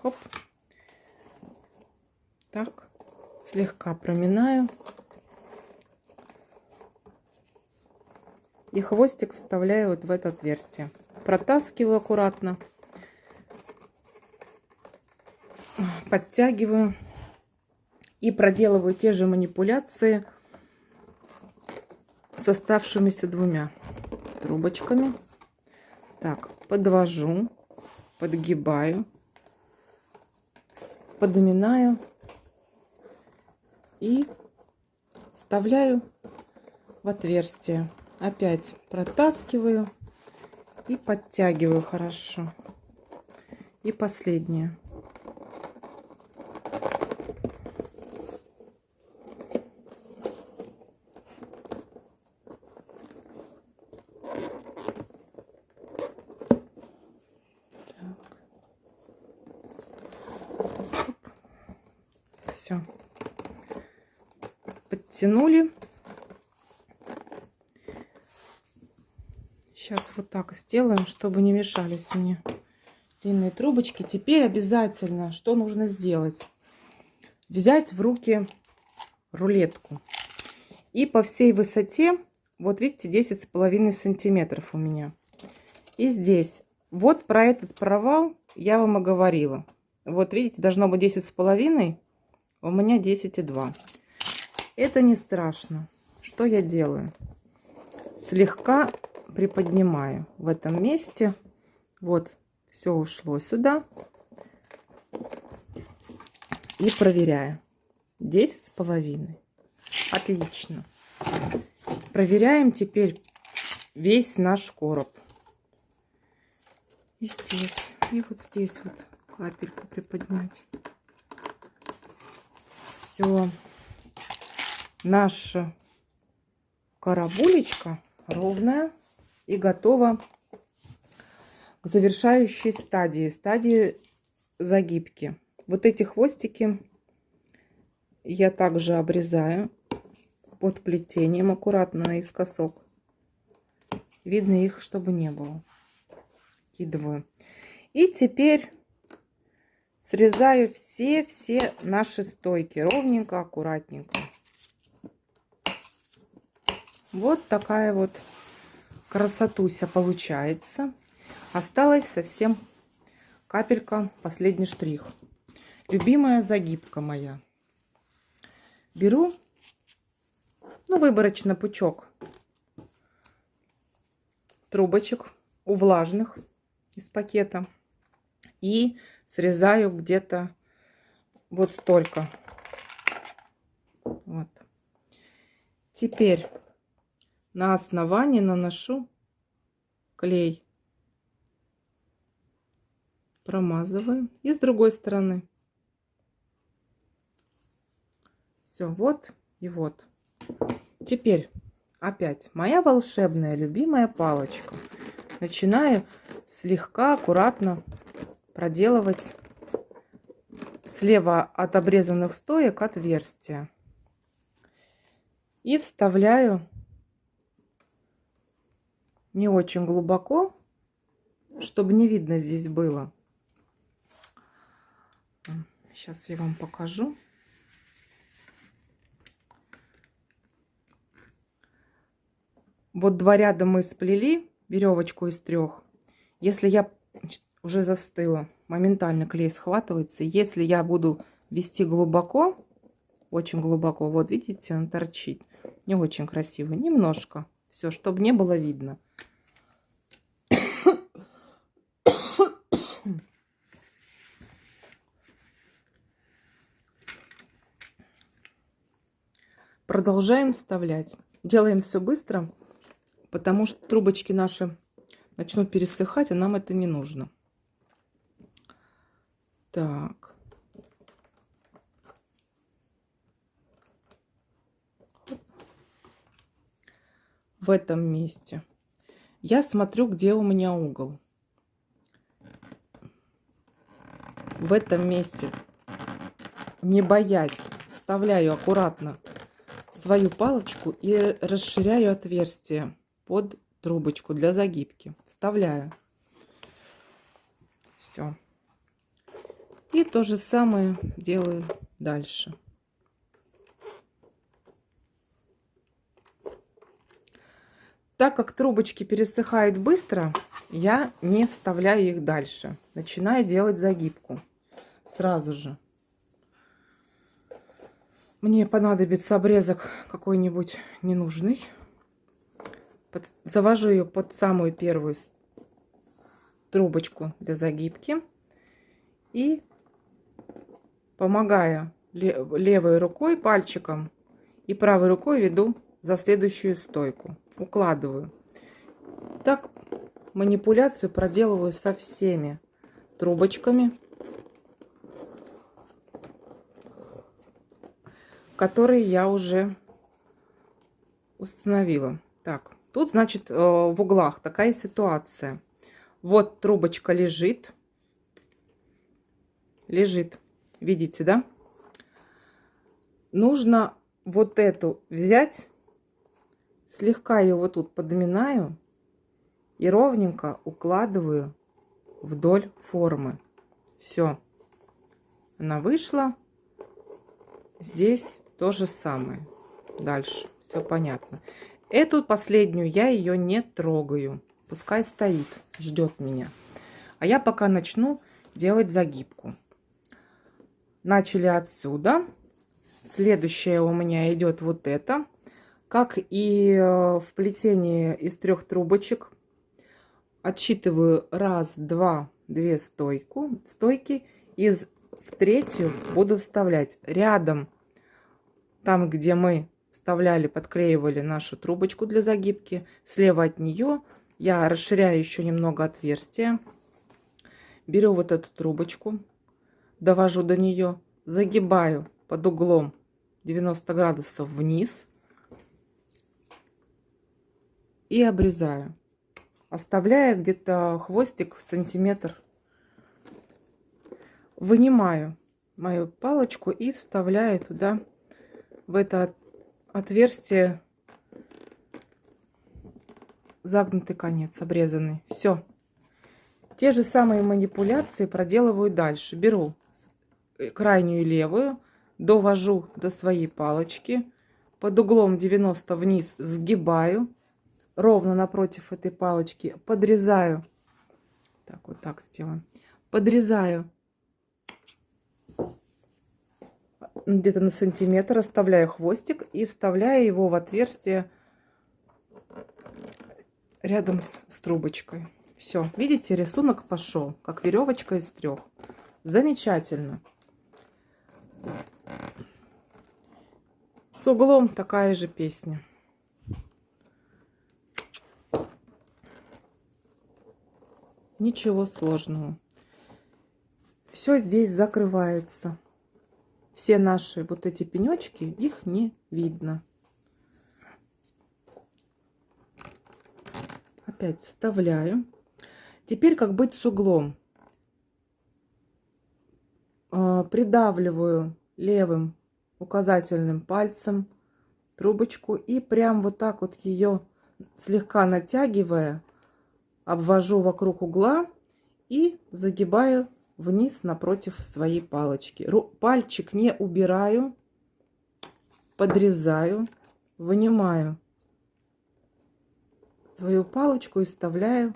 Хоп. Так, слегка проминаю. И хвостик вставляю вот в это отверстие. Протаскиваю аккуратно. Подтягиваю. И проделываю те же манипуляции с оставшимися 2 трубочками. Так, подвожу, подгибаю, подминаю и вставляю в отверстие. Опять протаскиваю и подтягиваю хорошо. И последнее. Все. Подтянули. Сейчас вот так сделаем, чтобы не мешались мне длинные трубочки. Теперь обязательно, что нужно сделать? Взять в руки рулетку. И по всей высоте, вот видите, 10,5 сантиметров у меня. И здесь, вот про этот провал я вам и говорила. Вот видите, должно быть 10,5, у меня 10,2. Это не страшно. Что я делаю? Слегка приподнимаю в этом месте. Вот, все ушло сюда. И проверяю. 10,5. Отлично. Проверяем теперь весь наш короб. И здесь, и вот здесь вот капельку приподнять. Все. Наша коробулечка ровная и готова к завершающей стадии загибки. Вот эти хвостики я также обрезаю под плетением аккуратно наискосок. Видно их, чтобы не было. Кидываю. И теперь Срезаю все наши стойки ровненько, аккуратненько. Вот такая вот красотуся получается. Осталась совсем капелька, последний штрих. Любимая загибка моя. Беру, ну, выборочно пучок трубочек увлажных из пакета и срезаю где-то вот столько. Вот. Теперь на основании наношу клей. Промазываю. И с другой стороны. Все, вот и вот. Теперь опять моя волшебная любимая палочка. Начинаю слегка, аккуратно проделывать слева от обрезанных стоек отверстия. И вставляю не очень глубоко, чтобы не видно здесь было. Сейчас я вам покажу. Вот 2 ряда мы сплели веревочку из 3. Если я уже застыла, моментально клей схватывается. Если я буду вести глубоко, очень глубоко, вот видите, он торчит. Не очень красиво, немножко. Все, чтобы не было видно. Продолжаем вставлять. Делаем все быстро, потому что трубочки наши начнут пересыхать, а нам это не нужно. Так. В этом месте я смотрю, где у меня угол. В этом месте, не боясь, вставляю аккуратно свою палочку и расширяю отверстие под трубочку для загибки. Вставляю. Все. И то же самое делаю дальше. Так как трубочки пересыхают быстро, я не вставляю их дальше. Начинаю делать загибку сразу же. Мне понадобится обрезок какой-нибудь ненужный. Завожу ее под самую первую трубочку для загибки. И помогая левой рукой, пальчиком и правой рукой веду за следующую стойку. Укладываю. Так манипуляцию проделываю со всеми трубочками, которые я уже установила. Так, тут, значит, в углах такая ситуация. Вот трубочка лежит. Лежит. Видите, да? Нужно вот эту взять, слегка ее вот тут подминаю и ровненько укладываю вдоль формы. Все. Она вышла. Здесь то же самое. Дальше. Все понятно. Эту последнюю я ее не трогаю. Пускай стоит, ждет меня. А я пока начну делать загибку. Начали отсюда. Следующее у меня идет вот это. Как и в плетении из 3 трубочек. Отсчитываю 1, 2, 2 стойки. Из в 3-ю буду вставлять рядом, там, где мы вставляли, подклеивали нашу трубочку для загибки. Слева от нее я расширяю еще немного отверстия. Беру вот эту трубочку, довожу до нее, загибаю под углом 90 градусов вниз и обрезаю, оставляя где-то хвостик сантиметр. Вынимаю мою палочку и вставляю туда, в это отверстие, загнутый конец, обрезанный. Все. Те же самые манипуляции проделываю дальше. Беру крайнюю левую, довожу до своей палочки, под углом 90 вниз сгибаю, ровно напротив этой палочки подрезаю, так вот так сделаем, подрезаю где-то на сантиметр, оставляю хвостик и вставляю его в отверстие рядом с трубочкой. Все, видите, рисунок пошел, как веревочка из 3. Замечательно. С углом такая же песня. Ничего сложного. Все здесь закрывается. Все наши вот эти пенечки, их не видно. Опять вставляю. Теперь как быть с углом? Придавливаю левым указательным пальцем трубочку и прям вот так вот ее слегка натягивая, обвожу вокруг угла и загибаю вниз напротив своей палочки. Пальчик не убираю, подрезаю, вынимаю свою палочку и вставляю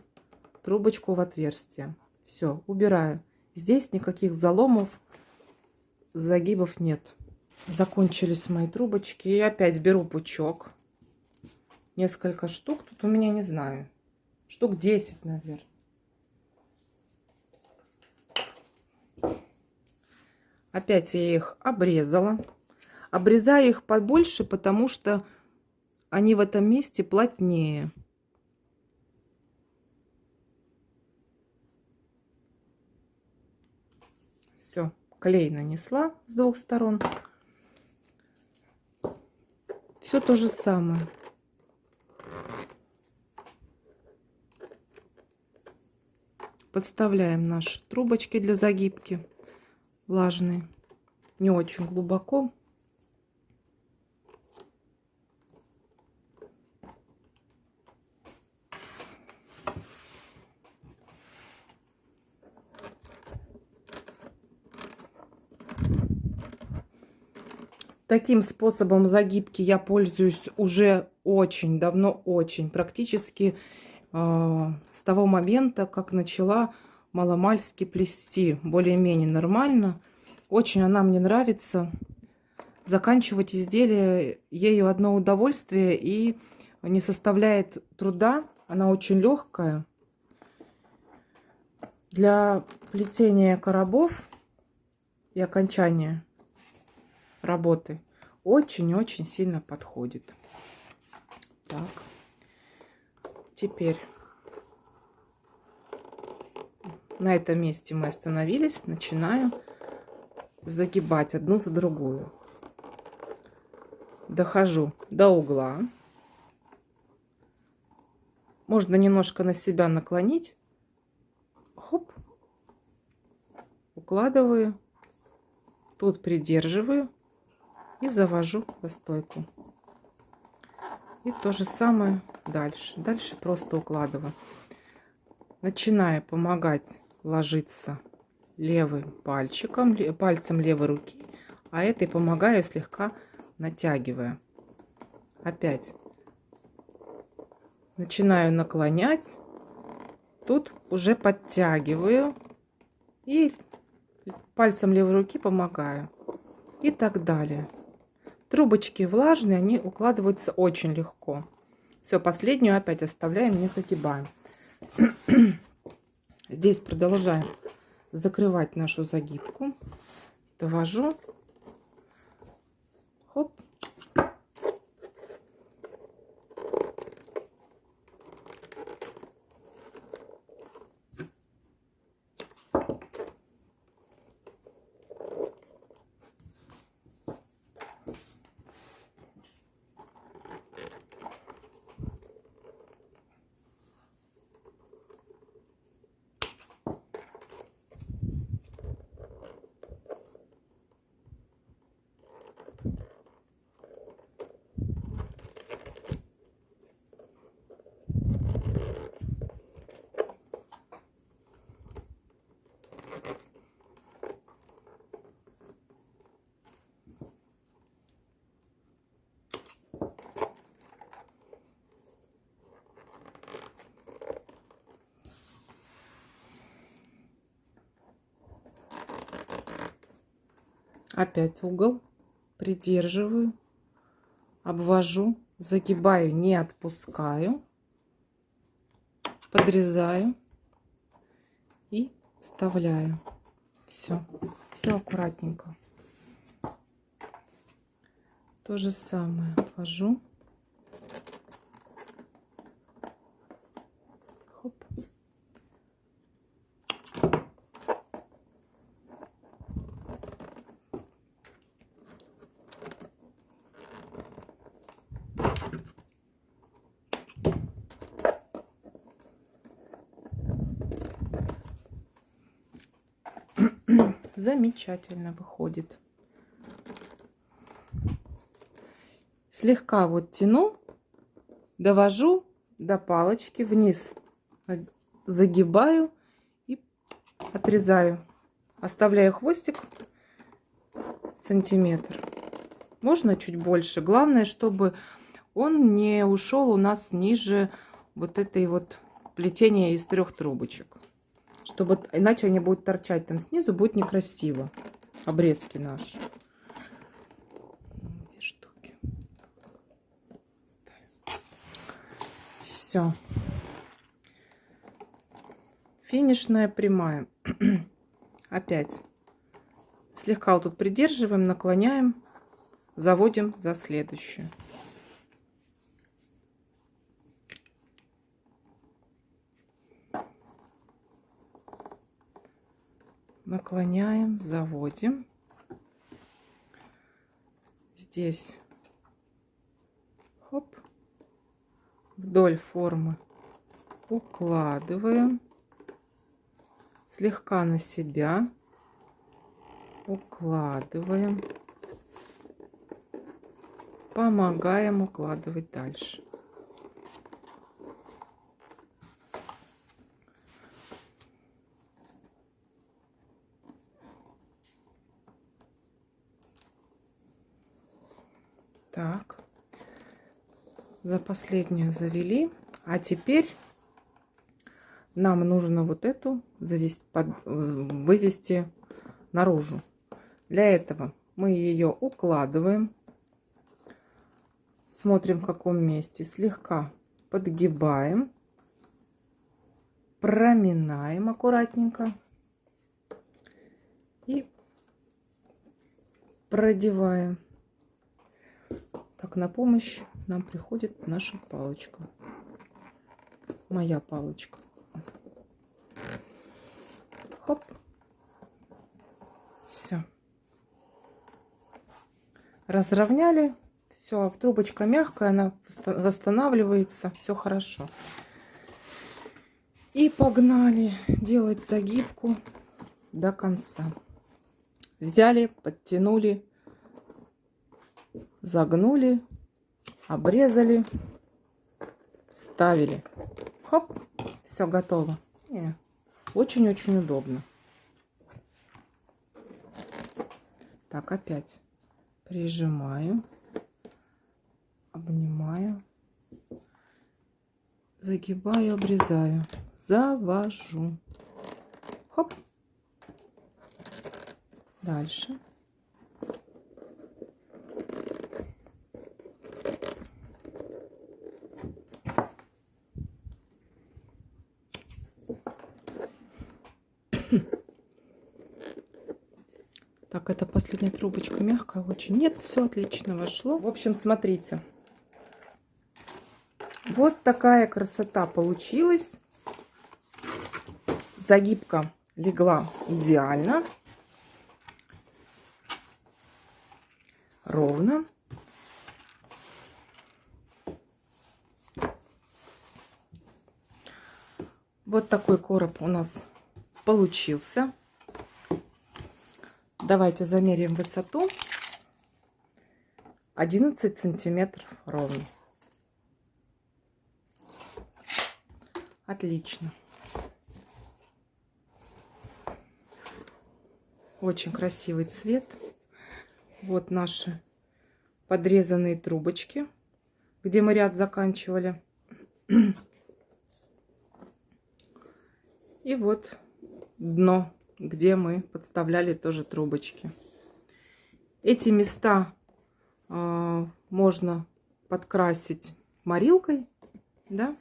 трубочку в отверстие. Все, убираю. Здесь никаких заломов, загибов нет. Закончились мои трубочки. И опять беру пучок. Несколько штук. Тут у меня, не знаю, штук 10, наверное. Опять я их обрезала. Обрезаю их побольше, потому что они в этом месте плотнее. Все, клей нанесла с 2 сторон. Все то же самое. Подставляем наши трубочки для загибки. Влажные. Не очень глубоко. Таким способом загибки я пользуюсь уже очень давно, практически с того момента, как начала маломальски плести, более-менее нормально. Очень она мне нравится. Заканчивать изделие ею одно удовольствие и не составляет труда. Она очень легкая. Для плетения коробов и окончания работы очень-очень сильно подходит. Так, теперь на этом месте мы остановились. Начинаю загибать одну за другую. Дохожу до угла. Можно немножко на себя наклонить. Хоп. Укладываю. Тут придерживаю. И завожу за стойку. И то же самое дальше. Дальше просто укладываю. Начинаю помогать ложиться левым пальчиком, пальцем левой руки. А этой помогаю, слегка натягивая. Опять начинаю наклонять. Тут уже подтягиваю. И пальцем левой руки помогаю. И так далее. Трубочки влажные, они укладываются очень легко. Все, последнюю опять оставляем, не загибаем. Здесь продолжаем закрывать нашу загибку. Довожу. Хоп. Опять угол. Придерживаю. Обвожу. Загибаю, не отпускаю. Подрезаю. И вставляю. Все. Все аккуратненько. То же самое обвожу. Хоп. Замечательно выходит. Слегка вот тяну, довожу до палочки вниз, загибаю и отрезаю. Оставляю хвостик сантиметр. Можно чуть больше. Главное, чтобы он не ушел у нас ниже вот этой вот плетения из 3 трубочек. Чтобы, иначе они будут торчать там снизу, будет некрасиво. Обрезки наши. 2 штуки. Все. Финишная прямая. Опять. Слегка вот тут придерживаем, наклоняем, заводим за следующую. Наклоняем, заводим. Здесь хоп, вдоль формы укладываем, слегка на себя укладываем, помогаем укладывать дальше. Так, за последнюю завели, а теперь нам нужно вот эту вывести наружу. Для этого мы ее укладываем, смотрим в каком месте, слегка подгибаем, проминаем аккуратненько и продеваем. Так, на помощь нам приходит наша палочка. Моя палочка. Хоп. Все. Разровняли. Все, трубочка мягкая, она восстанавливается. Все хорошо. И погнали делать загибку до конца. Взяли, подтянули, загнули, обрезали, вставили. Хоп, все готово. Очень-очень удобно. Так, опять прижимаю, обнимаю, загибаю, обрезаю, завожу. Хоп. Дальше. Так, это последняя трубочка мягкая очень. Нет, все отлично вошло. В общем, смотрите. Вот такая красота получилась. Загибка легла идеально. Ровно. Вот такой короб у нас получился. Давайте замерим высоту. 11 сантиметров ровно. Отлично. Очень красивый цвет. Вот наши подрезанные трубочки, где мы ряд заканчивали. И вот дно, где мы подставляли тоже трубочки. Эти места можно подкрасить морилкой, да.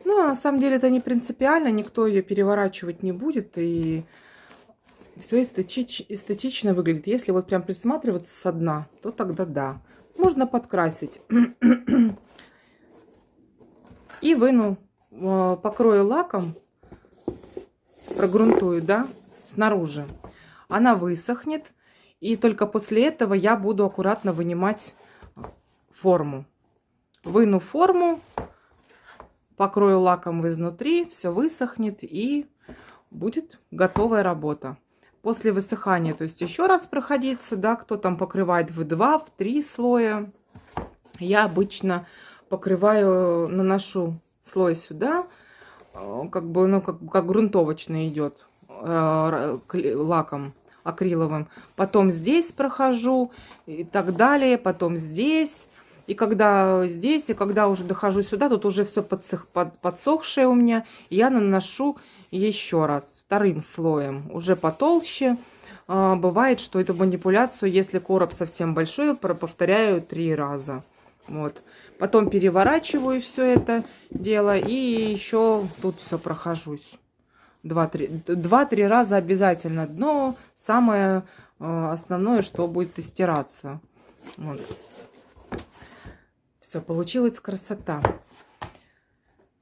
Ну, а на самом деле это не принципиально, никто ее переворачивать не будет, и все эстетично выглядит. Если вот прям присматриваться со дна, то тогда да. Можно подкрасить. И выну, покрою лаком, прогрунтую, да, снаружи. Она высохнет, и только после этого я буду аккуратно вынимать форму. Выну форму, покрою лаком изнутри, все высохнет, и будет готовая работа. После высыхания, то есть еще раз проходиться, да, кто там покрывает в 2, в 3 слоя. Я обычно покрываю, наношу слой сюда, как бы, ну, как грунтовочный идет, лаком акриловым. Потом здесь прохожу и так далее, потом здесь. И когда здесь, и когда уже дохожу сюда, тут уже все подсохшее у меня, я наношу еще раз вторым слоем, уже потолще. Бывает, что эту манипуляцию, если короб совсем большой, повторяю 3 раза. Вот. Потом переворачиваю все это дело и еще тут все прохожусь. 2-3 раза обязательно. Дно самое основное, что будет стираться. Вот. Все, получилась красота.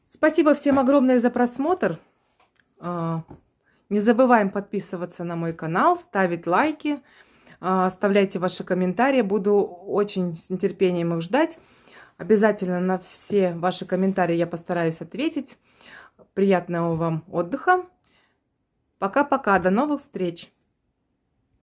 Спасибо всем огромное за просмотр. Не забываем подписываться на мой канал, ставить лайки, оставляйте ваши комментарии. Буду очень с нетерпением их ждать. Обязательно на все ваши комментарии я постараюсь ответить. Приятного вам отдыха. Пока-пока. До новых встреч.